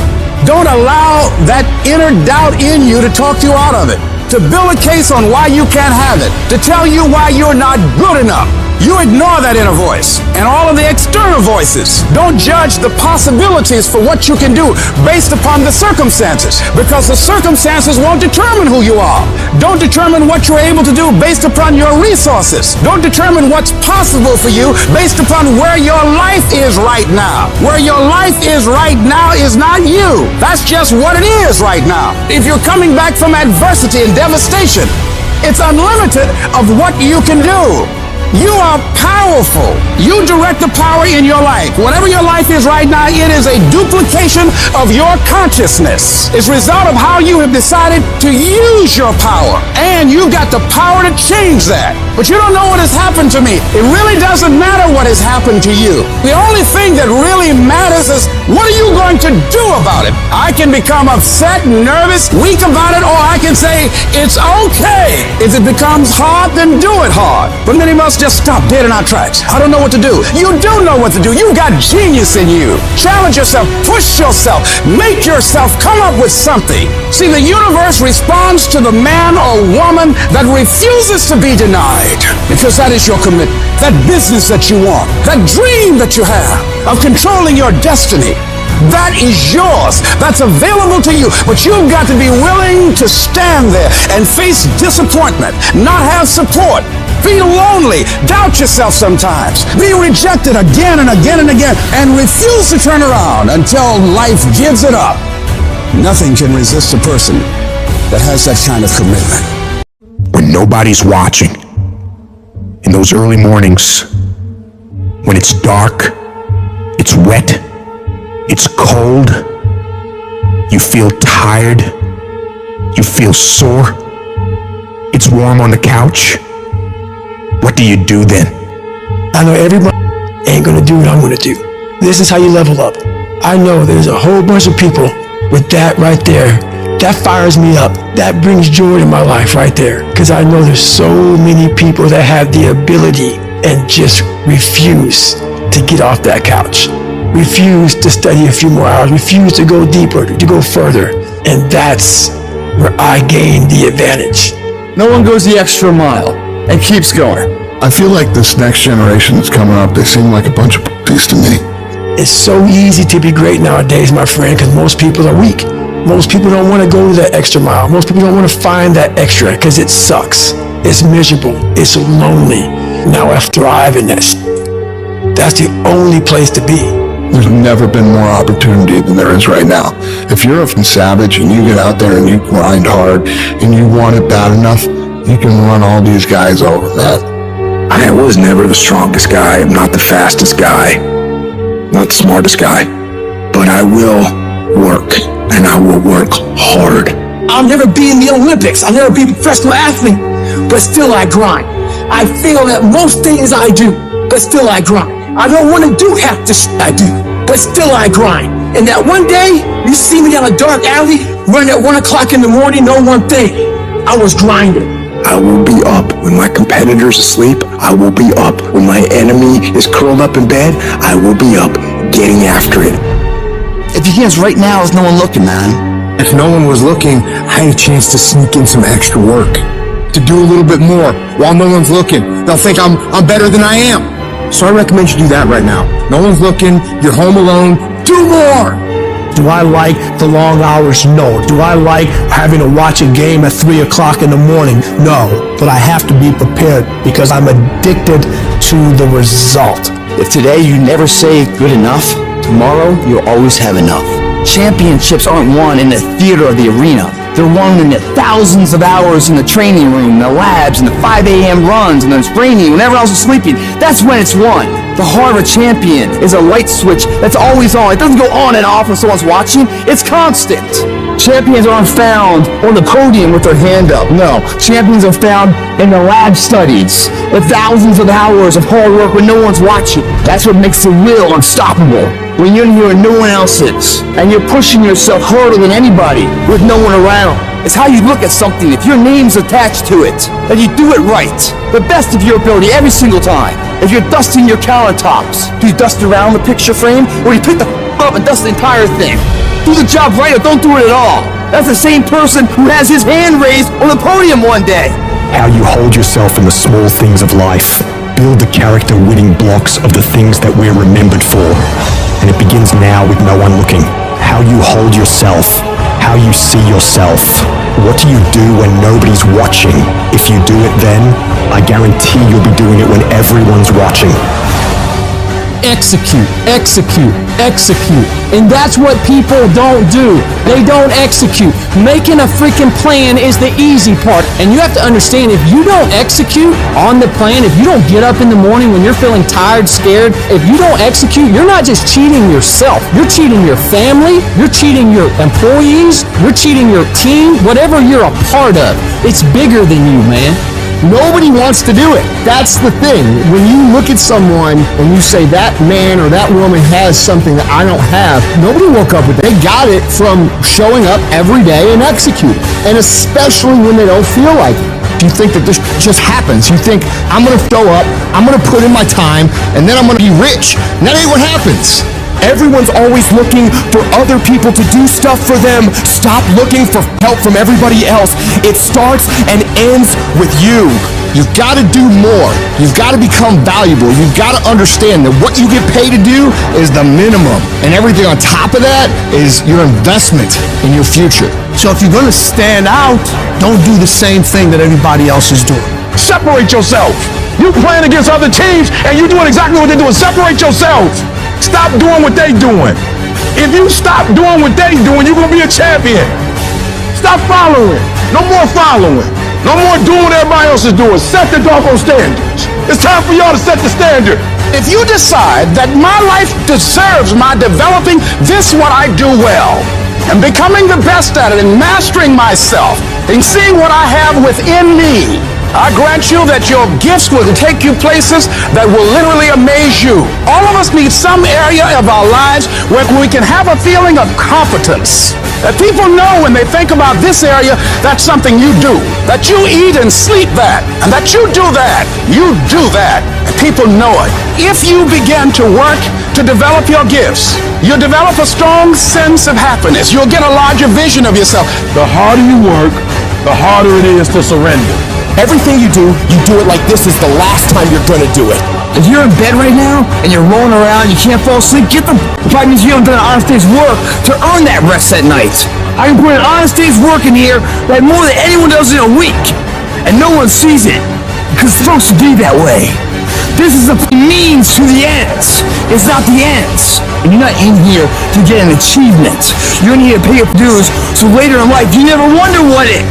Don't allow that inner doubt in you to talk you out of it, to build a case on why you can't have it, to tell you why you're not good enough. You ignore that inner voice and all of the external voices. Don't judge the possibilities for what you can do based upon the circumstances, because the circumstances won't determine who you are. Don't determine what you're able to do based upon your resources. Don't determine what's possible for you based upon where your life is right now. Where your life is right now is not you. That's just what it is right now. If you're coming back from adversity and devastation, it's unlimited of what you can do. You are powerful. You direct the power in your life. Whatever your life is right now, it is a duplication of your consciousness. It's a result of how you have decided to use your power. And you've got the power to change that. But you don't know what has happened to me. It really doesn't matter what has happened to you. The only thing that really matters is, what are you going to do about it? I can become upset, nervous, weak about it, or I can say, it's okay. If it becomes hard, then do it hard. But many of us just stop dead in our tracks. I don't know what to do. You do know what to do. You got genius in you. Challenge yourself, push yourself, make yourself come up with something. See, the universe responds to the man or woman that refuses to be denied, because that is your commitment. That business that you want, that dream that you have of controlling your destiny, that is yours. That's available to you. But you've got to be willing to stand there and face disappointment, not have support, feel lonely, doubt yourself sometimes, be rejected again and again and again, and refuse to turn around until life gives it up. Nothing can resist a person that has that kind of commitment. When nobody's watching, in those early mornings, when it's dark, it's wet, it's cold, you feel tired, you feel sore, it's warm on the couch, what do you do then? I know everybody ain't gonna do what I'm gonna do. This is how you level up. I know there's a whole bunch of people with that right there. That fires me up. That brings joy to my life right there. Because I know there's so many people that have the ability and just refuse to get off that couch. Refuse to study a few more hours. Refuse to go deeper, to go further. And that's where I gain the advantage. No one goes the extra mile and keeps going. I feel like this next generation that's coming up, they seem like a bunch of pussies to me. It's so easy to be great nowadays, my friend, because most people are weak. Most people don't want to go to that extra mile. Most people don't want to find that extra because it sucks. It's miserable. It's lonely. Now I thrive in that. That's the only place to be. There's never been more opportunity than there is right now. If you're a savage and you get out there and you grind hard and you want it bad enough, you can run all these guys over, man. I was never the strongest guy. I'm not the fastest guy. Not the smartest guy. But I will work, and I will work hard. I'll never be in the Olympics. I'll never be a professional athlete, but still I grind. I fail at most things I do, but still I grind. I don't want to do half the shit I do, but still I grind. And that one day, you see me down a dark alley, running at 1 o'clock in the morning, know one thing, I was grinding. I will be up when my competitor's asleep. I will be up when my enemy is curled up in bed. I will be up getting after it. If you can't right now, there's no one looking, man. If no one was looking, I had a chance to sneak in some extra work. To do a little bit more while no one's looking. They'll think I'm better than I am. So I recommend you do that right now. No one's looking, you're home alone, do more! Do I like the long hours? No. Do I like having to watch a game at 3 o'clock in the morning? No. But I have to be prepared because I'm addicted to the result. If today you never say good enough, tomorrow you'll always have enough. Championships aren't won in the theater or the arena. They're won in the thousands of hours in the training room, the labs, and the 5 a.m. runs, and the training when everyone else is sleeping. That's when it's won. The heart of a champion is a light switch that's always on. It doesn't go on and off when someone's watching. It's constant. Champions aren't found on the podium with their hand up. No. Champions are found in the lab studies. The thousands of hours of hard work when no one's watching. That's what makes the will unstoppable. When you're here and no one else is, and you're pushing yourself harder than anybody with no one around. It's how you look at something. If your name's attached to it, then you do it right. The best of your ability every single time. If you're dusting your countertops, do you dust around the picture frame, or do you pick the up and dust the entire thing? Do the job right or don't do it at all. That's the same person who has his hand raised on the podium one day. How you hold yourself in the small things of life. Build the character-winning blocks of the things that we're remembered for. And it begins now with no one looking. How you hold yourself. How you see yourself. What do you do when nobody's watching? If you do it then, I guarantee you'll be doing it when everyone's watching. Execute, execute, execute. And that's what people don't do. They don't execute. Making a freaking plan is the easy part. And you have to understand, if you don't execute on the plan, if you don't get up in the morning when you're feeling tired, scared, if you don't execute, you're not just cheating yourself. You're cheating your family. You're cheating your employees. You're cheating your team. Whatever you're a part of, it's bigger than you, man. Nobody wants to do it. That's the thing. When you look at someone and you say that man or that woman has something that I don't have, nobody woke up with it. They got it from showing up every day and executing. And especially when they don't feel like it. Do you think that this just happens? You think, I'm going to show up, I'm going to put in my time, and then I'm going to be rich. And that ain't what happens. Everyone's always looking for other people to do stuff for them. Stop looking for help from everybody else. It starts and ends with you. You've got to do more. You've got to become valuable. You've got to understand that what you get paid to do is the minimum. And everything on top of that is your investment in your future. So if you're going to stand out, don't do the same thing that everybody else is doing. Separate yourself. You playing against other teams and you doing exactly what they're doing. Separate yourself. Stop doing what they doing. If you stop doing what they doing, you're gonna be a champion. Stop following. No more following. No more doing what everybody else is doing. Set the doggone standards. It's time for y'all to set the standard. If you decide that my life deserves my developing this what I do well, and becoming the best at it and mastering myself and seeing what I have within me, I grant you that your gifts will take you places that will literally amaze you. All of us need some area of our lives where we can have a feeling of competence. That people know when they think about this area, that's something you do. That you eat and sleep that. And that you do that. You do that. And people know it. If you begin to work to develop your gifts, you'll develop a strong sense of happiness. You'll get a larger vision of yourself. The harder you work, the harder it is to surrender. Everything you do it like this is the last time you're gonna do it. If you're in bed right now and you're rolling around, you can't fall asleep, get the probably means you haven't done an honest day's work to earn that rest at night. I can put an honest day's work in here like more than anyone does in a week. And no one sees it. Because it's supposed to be that way. This is a means to the ends. It's not the ends. And you're not in here to get an achievement. You're in here to pay your dues so later in life you never wonder what it.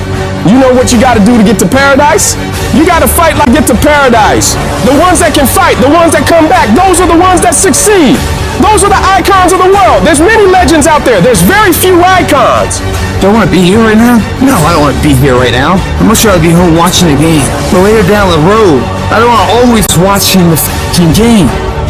You know what you got to do to get to paradise? You got to fight like get to paradise. The ones that can fight, the ones that come back, those are the ones that succeed. Those are the icons of the world. There's many legends out there. There's very few icons. Do I want to be here right now? No, I don't want to be here right now. I'm much rather be home watching the game. But later down the road, I don't want to always watching the f***ing game.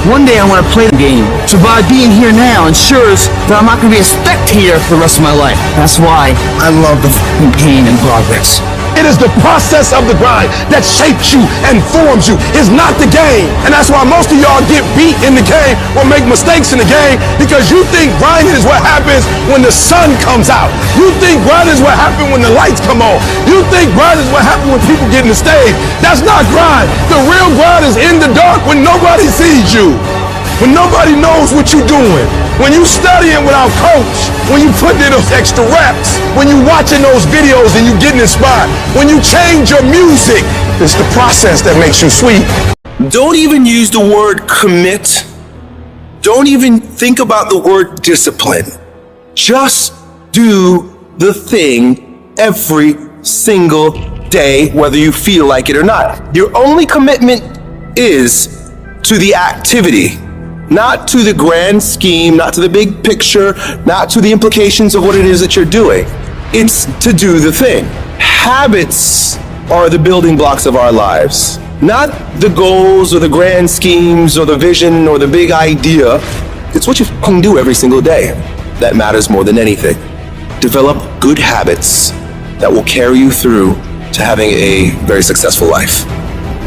One day I want to play the game. So by being here now ensures that I'm not going to be a spectator for the rest of my life. That's why I love the f***ing pain and progress. It is the process of the grind that shapes you and forms you. It's not the game. And that's why most of y'all get beat in the game or make mistakes in the game, because you think grinding is what happens when the sun comes out. You think grinding is what happens when the lights come on. You think grinding is what happens when people get in the stage. That's not grind. The real grind is in the dark when nobody sees you, when nobody knows what you're doing. When you studying without coach, when you putting in those extra reps, when you watching those videos and you getting inspired, when you change your music, it's the process that makes you sweet. Don't even use the word commit. Don't even think about the word discipline. Just do the thing every single day, whether you feel like it or not. Your only commitment is to the activity. Not to the grand scheme, not to the big picture, not to the implications of what it is that you're doing. It's to do the thing. Habits are the building blocks of our lives. Not the goals or the grand schemes or the vision or the big idea. It's what you can do every single day that matters more than anything. Develop good habits that will carry you through to having a very successful life.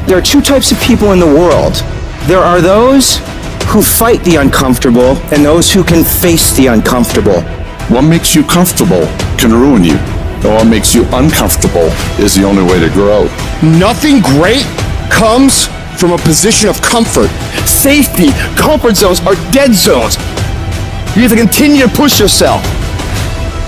There are two types of people in the world. There are those who fight the uncomfortable and those who can face the uncomfortable. What makes you comfortable can ruin you. And what makes you uncomfortable is the only way to grow. Nothing great comes from a position of comfort. Safety, comfort zones are dead zones. You have to continue to push yourself.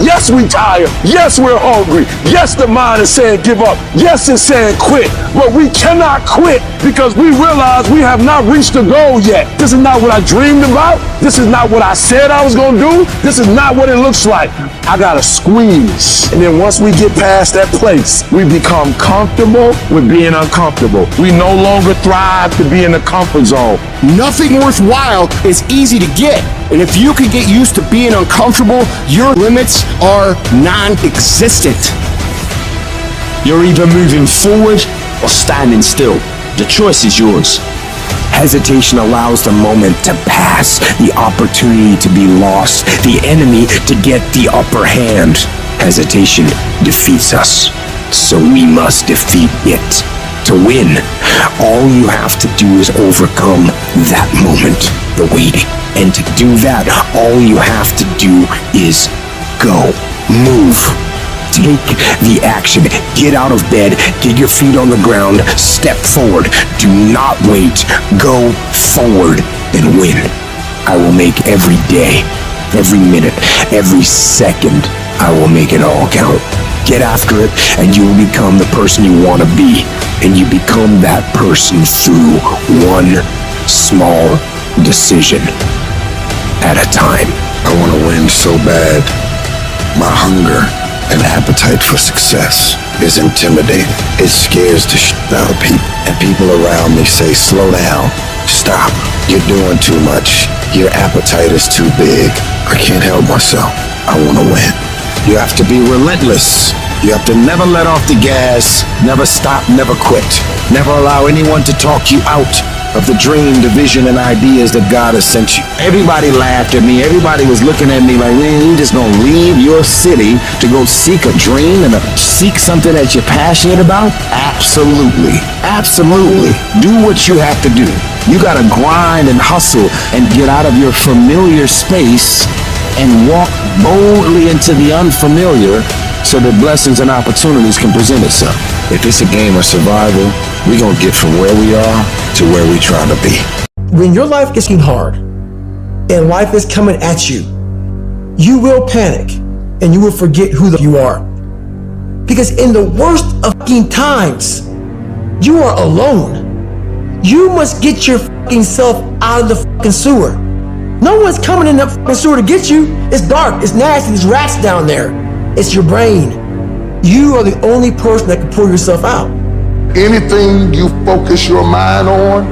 Yes, we tired. Yes, we're hungry. Yes, the mind is saying give up. Yes, it's saying quit. But we cannot quit because we realize we have not reached the goal yet. This is not what I dreamed about. This is not what I said I was going to do. This is not what it looks like. I got to squeeze. And then once we get past that place, we become comfortable with being uncomfortable. We no longer thrive to be in the comfort zone. Nothing worthwhile is easy to get. And if you can get used to being uncomfortable, your limits are non-existent. You're either moving forward or standing still. The choice is yours. Hesitation allows the moment to pass, the opportunity to be lost, the enemy to get the upper hand. Hesitation defeats us, so we must defeat it. To win, all you have to do is overcome that moment, the waiting. And to do that, all you have to do is go, move. Take the action. Get out of bed. Get your feet on the ground. Step forward. Do not wait. Go forward and win. I will make every day, every minute, every second, I will make it all count. Get after it, and you will become the person you want to be. And you become that person through one small decision at a time. I want to win so bad. My hunger and appetite for success is intimidating. It scares the shit out of people. And people around me say, slow down, stop. You're doing too much. Your appetite is too big. I can't help myself. I want to win. You have to be relentless. You have to never let off the gas, never stop, never quit. Never allow anyone to talk you out of the dream, the vision, and ideas that God has sent you. Everybody laughed at me. Everybody was looking at me like, man, you just gonna leave your city to go seek a dream and seek something that you're passionate about? Absolutely. Absolutely. Do what you have to do. You gotta grind and hustle and get out of your familiar space and walk boldly into the unfamiliar so that blessings and opportunities can present itself. If it's a game of survival, we're gonna get from where we are to where we try to be. When your life gets getting hard and life is coming at you, you will panic and you will forget who you are. Because in the worst of fucking times, you are alone. You must get your fucking self out of the fucking sewer. No one's coming in that fucking sewer to get you. It's dark, it's nasty, there's rats down there. It's your brain. You are the only person that can pull yourself out. Anything you focus your mind on,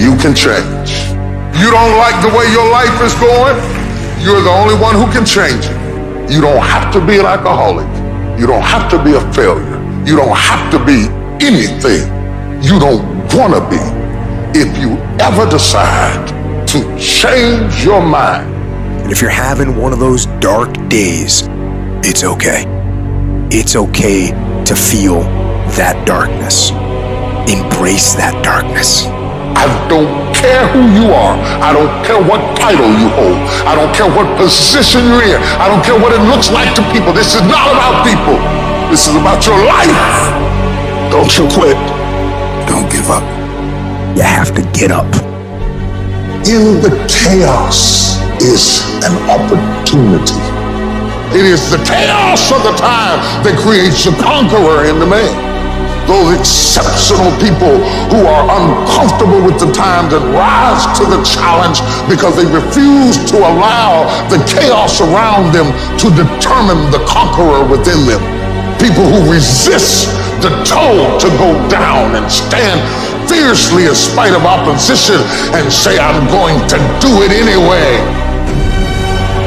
you can change. You don't like the way your life is going? You're the only one who can change it. You don't have to be an alcoholic. You don't have to be a failure. You don't have to be anything you don't want to be. If you ever decide to change your mind. And if you're having one of those dark days, it's okay. It's okay to feel that darkness. Embrace that darkness. I don't care who you are. I don't care what title you hold. I don't care what position you're in. I don't care what it looks like to people. This is not about people. This is about your life. Don't you quit. Don't give up. You have to get up. In the chaos is an opportunity. It is the chaos of the time that creates the conqueror in the man. Those exceptional people who are uncomfortable with the times and rise to the challenge because they refuse to allow the chaos around them to determine the conqueror within them. People who resist the toll to go down and stand fiercely in spite of opposition and say, I'm going to do it anyway.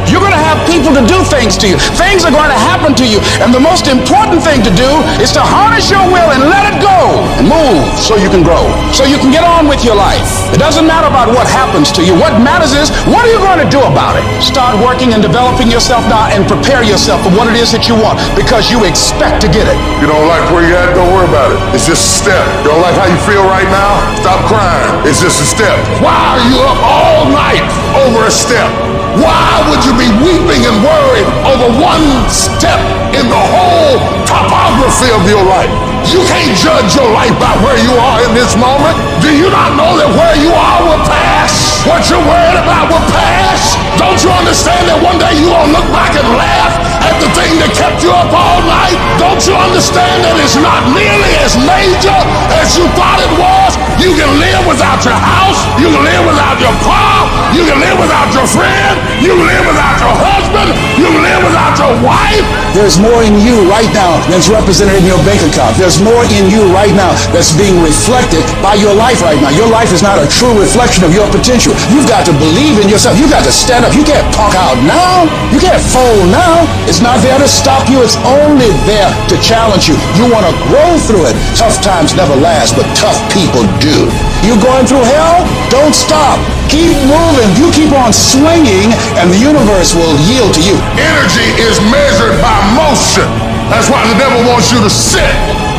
You're going to have people to do things to you. Things are going to happen to you. And the most important thing to do is to harness your will and let it go and move so you can grow, so you can get on with your life. It doesn't matter about what happens to you. What matters is, what are you going to do about it? Start working and developing yourself now and prepare yourself for what it is that you want, because you expect to get it. You don't like where you're at, don't worry about it. It's just a step. You don't like how you feel right now? Stop crying. It's just a step. Why are you up all night over a step? Why would you be weeping and worried over one step in the whole topography of your life? You can't judge your life by where you are in this moment. Do you not know that where you are will pass? What you're worried about will pass? Don't you understand that one day you're going to look back and laugh at the thing that kept you up all night? Don't you understand that it's not nearly as major as you thought it was? You can live without your house. You can live without your car. You can live without your friend. You can live without your husband. You can live without your wife. There's more in you right now than's represented in your bank account. There's more in you right now that's being reflected by your life right now. Your life is not a true reflection of your potential. You've got to believe in yourself. You've got to stand up. You can't talk out now. You can't fold now. It's not there to stop you. It's only there to challenge you. You want to grow through it. Tough times never last, but tough people do. You going through hell? Don't stop. Keep moving. You keep on swinging, and the universe will yield to you. Energy is measured by motion. That's why the devil wants you to sit,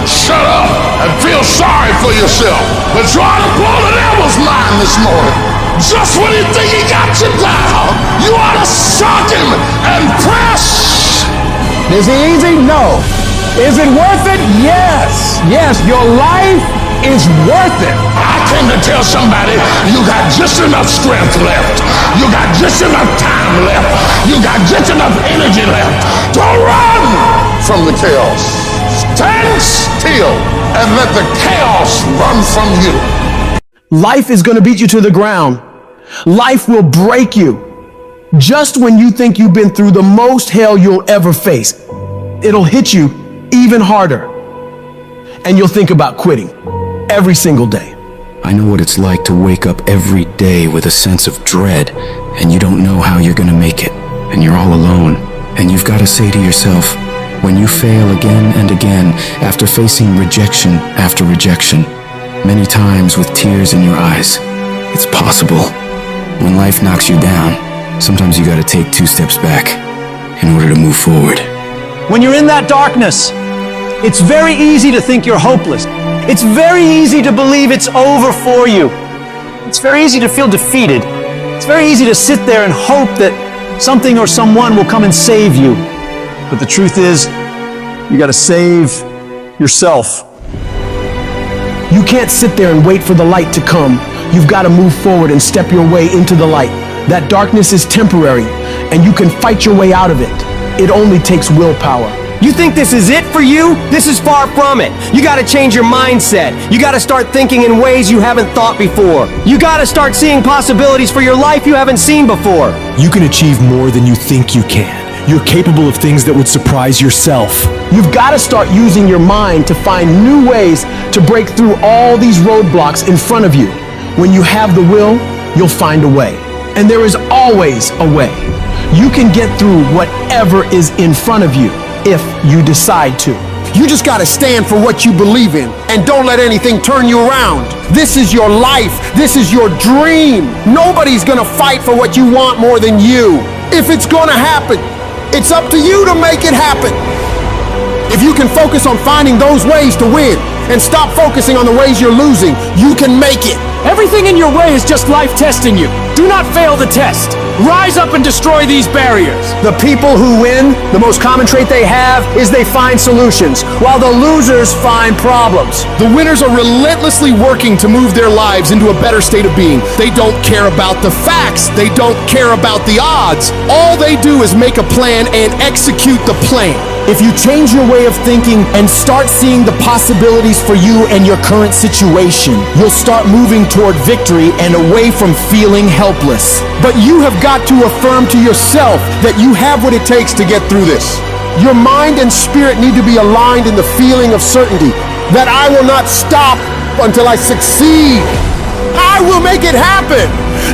shut up, and feel sorry for yourself. But try to blow the devil's mind this morning. Just when you think he got you down, you ought to shock him and press. Is it easy? No. Is it worth it? Yes. Yes, your life is worth it. I came to tell somebody you got just enough strength left. You got just enough time left. You got just enough energy left to run from the chaos. Stand still and let the chaos run from you. Life is going to beat you to the ground. Life will break you. Just when you think you've been through the most hell you'll ever face, it'll hit you even harder. And you'll think about quitting every single day. I know what it's like to wake up every day with a sense of dread, and you don't know how you're gonna make it, and you're all alone. And you've got to say to yourself, when you fail again and again, after facing rejection after rejection, many times with tears in your eyes, it's possible. When life knocks you down, sometimes you gotta take 2 steps back in order to move forward. When you're in that darkness, it's very easy to think you're hopeless. It's very easy to believe it's over for you. It's very easy to feel defeated. It's very easy to sit there and hope that something or someone will come and save you. But the truth is, you gotta save yourself. You can't sit there and wait for the light to come. You've got to move forward and step your way into the light. That darkness is temporary, and you can fight your way out of it. It only takes willpower. You think this is it for you? This is far from it. You gotta change your mindset. You gotta start thinking in ways you haven't thought before. You gotta start seeing possibilities for your life you haven't seen before. You can achieve more than you think you can. You're capable of things that would surprise yourself. You've got to start using your mind to find new ways to break through all these roadblocks in front of you. When you have the will, you'll find a way. And there is always a way. You can get through whatever is in front of you if you decide to. You just gotta stand for what you believe in and don't let anything turn you around. This is your life. This is your dream. Nobody's gonna fight for what you want more than you. If it's gonna happen, it's up to you to make it happen. If you can focus on finding those ways to win and stop focusing on the ways you're losing, you can make it. Everything in your way is just life testing you. Do not fail the test. Rise up and destroy these barriers. The people who win, the most common trait they have is they find solutions, while the losers find problems. The winners are relentlessly working to move their lives into a better state of being. They don't care about the facts. They don't care about the odds. All they do is make a plan and execute the plan. If you change your way of thinking and start seeing the possibilities for you and your current situation, you'll start moving toward victory and away from feeling helpless. But you have got to affirm to yourself that you have what it takes to get through this. Your mind and spirit need to be aligned in the feeling of certainty that I will not stop until I succeed. I will make it happen,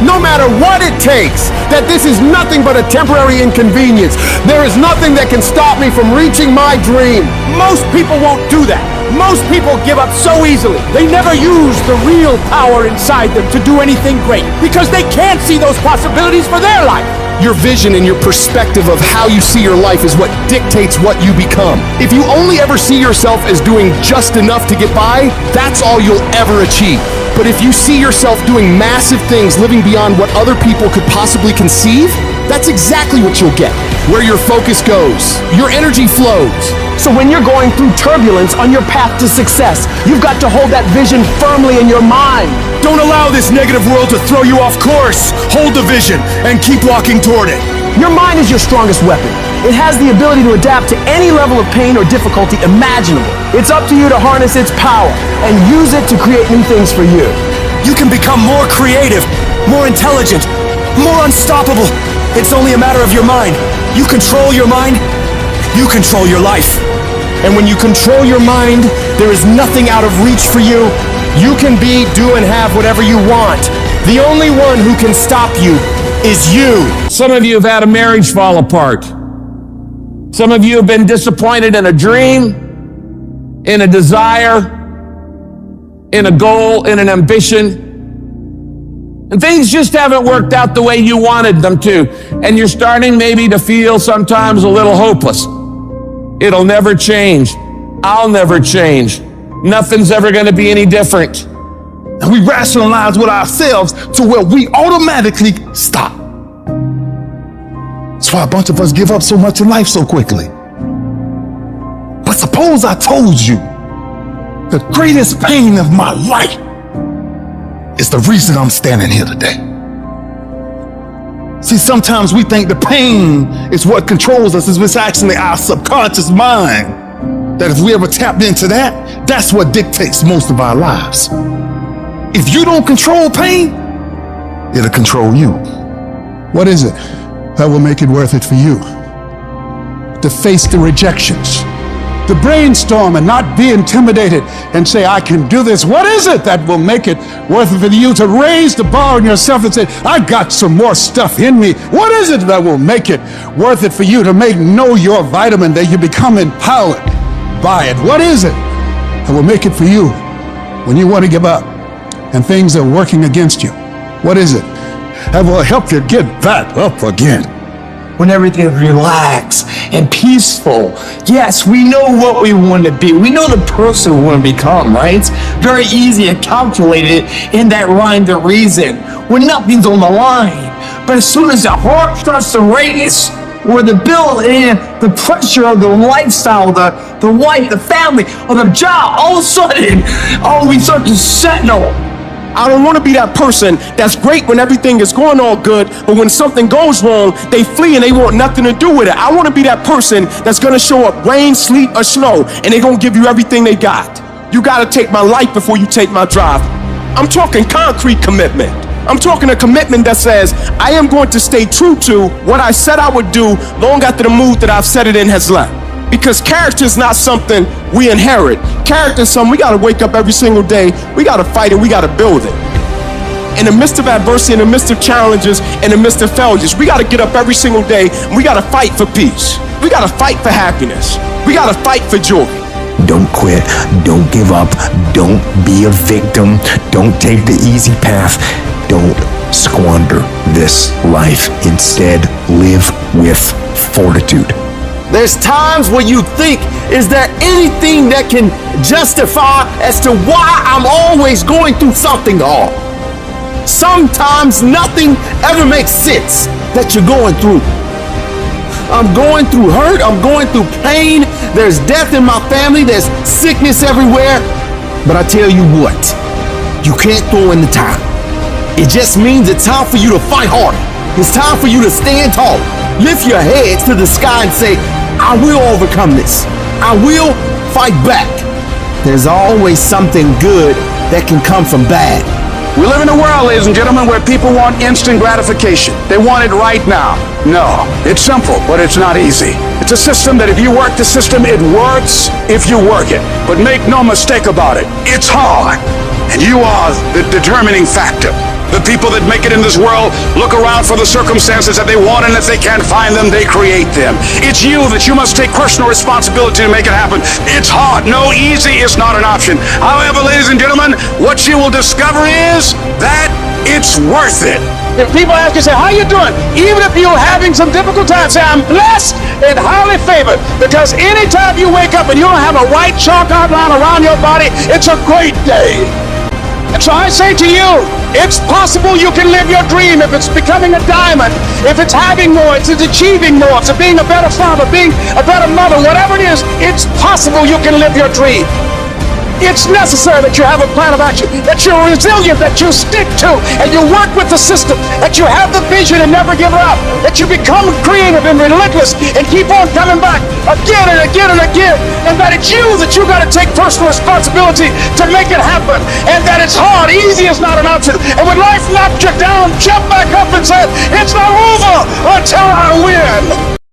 no matter what it takes, that this is nothing but a temporary inconvenience. There is nothing that can stop me from reaching my dream. Most people won't do that. Most people give up so easily. They never use the real power inside them to do anything great because they can't see those possibilities for their life. Your vision and your perspective of how you see your life is what dictates what you become. If you only ever see yourself as doing just enough to get by, that's all you'll ever achieve. But if you see yourself doing massive things, living beyond what other people could possibly conceive, that's exactly what you'll get. Where your focus goes, your energy flows. So when you're going through turbulence on your path to success, you've got to hold that vision firmly in your mind. Don't allow this negative world to throw you off course. Hold the vision and keep walking toward it. Your mind is your strongest weapon. It has the ability to adapt to any level of pain or difficulty imaginable. It's up to you to harness its power and use it to create new things for you. You can become more creative, more intelligent, more unstoppable. It's only a matter of your mind. You control your mind, you control your life. And when you control your mind, there is nothing out of reach for you. You can be, do, and have whatever you want. The only one who can stop you is you. Some of you have had a marriage fall apart. Some of you have been disappointed in a dream, in a desire, in a goal, in an ambition. And things just haven't worked out the way you wanted them to. And you're starting maybe to feel sometimes a little hopeless. It'll never change. I'll never change. Nothing's ever going to be any different. And we rationalize with ourselves to where we automatically stop. That's why a bunch of us give up so much in life so quickly. But suppose I told you the greatest pain of my life is the reason I'm standing here today. See, sometimes we think the pain is what controls us. It's actually our subconscious mind. That if we ever tapped into that, that's what dictates most of our lives. If you don't control pain, it'll control you. What is it that will make it worth it for you? To face the rejections, to brainstorm and not be intimidated and say, I can do this. What is it that will make it worth it for you to raise the bar on yourself and say, I got some more stuff in me? What is it that will make it worth it for you to know your vitamin, that you become empowered by it? What is it that will make it for you when you want to give up and things are working against you? What is it that will help you get back up again? When everything is relaxed and peaceful. Yes, we know what we want to be. We know the person we want to become, right? It's very easy to calculate it in that rhyme to reason when nothing's on the line. But as soon as the heart starts to race, or the bill and the pressure of the lifestyle, the wife, the family, or the job, all of a sudden, we start to settle. I don't want to be that person that's great when everything is going all good, but when something goes wrong, they flee and they want nothing to do with it. I want to be that person that's going to show up rain, sleet, or snow, and they're going to give you everything they got. You got to take my life before you take my drive. I'm talking concrete commitment. I'm talking a commitment that says I am going to stay true to what I said I would do long after the mood that I've set it in has left. Because character is not something we inherit. Character is something we got to wake up every single day. We got to fight it. We got to build it. in the midst of adversity, in the midst of challenges, in the midst of failures, we gotta get up every single day and we gotta fight for peace. We gotta fight for happiness. We gotta fight for joy. Don't quit. Don't give up. Don't be a victim. Don't take the easy path. Don't squander this life. Instead, live with fortitude. There's times where you think, is there anything that can justify as to why I'm always going through something hard? Sometimes nothing ever makes sense that you're going through. I'm going through hurt, I'm going through pain, there's death in my family, there's sickness everywhere. But I tell you what, you can't throw in the towel. It just means it's time for you to fight harder. It's time for you to stand tall. Lift your heads to the sky and say, I will overcome this. I will fight back. There's always something good that can come from bad. We live in a world, ladies and gentlemen, where people want instant gratification. They want it right now. No, it's simple, but it's not easy. It's a system that if you work the system, it works if you work it. But make no mistake about it, it's hard. And you are the determining factor. The people that make it in this world look around for the circumstances that they want, and if they can't find them, they create them. It's you that you must take personal responsibility to make it happen. It's hard. No, easy is not an option. However, ladies and gentlemen, what you will discover is that it's worth it. If people ask you, say, how you doing? Even if you're having some difficult times, say, I'm blessed and highly favored. Because anytime you wake up and you don't have a white chalk outline around your body, it's a great day. And so I say to you, it's possible you can live your dream. If it's becoming a diamond, if it's having more, if it's achieving more, if it's being a better father, being a better mother, whatever it is, it's possible you can live your dream. It's necessary that you have a plan of action, that you're resilient, that you stick to, and you work with the system, that you have the vision and never give up, that you become creative and relentless and keep on coming back again and again and again, and that it's you that you got to take personal responsibility to make it happen, and that it's hard. Easy is not an option. And when life knocks you down, jump back up and say, it's not over until I win.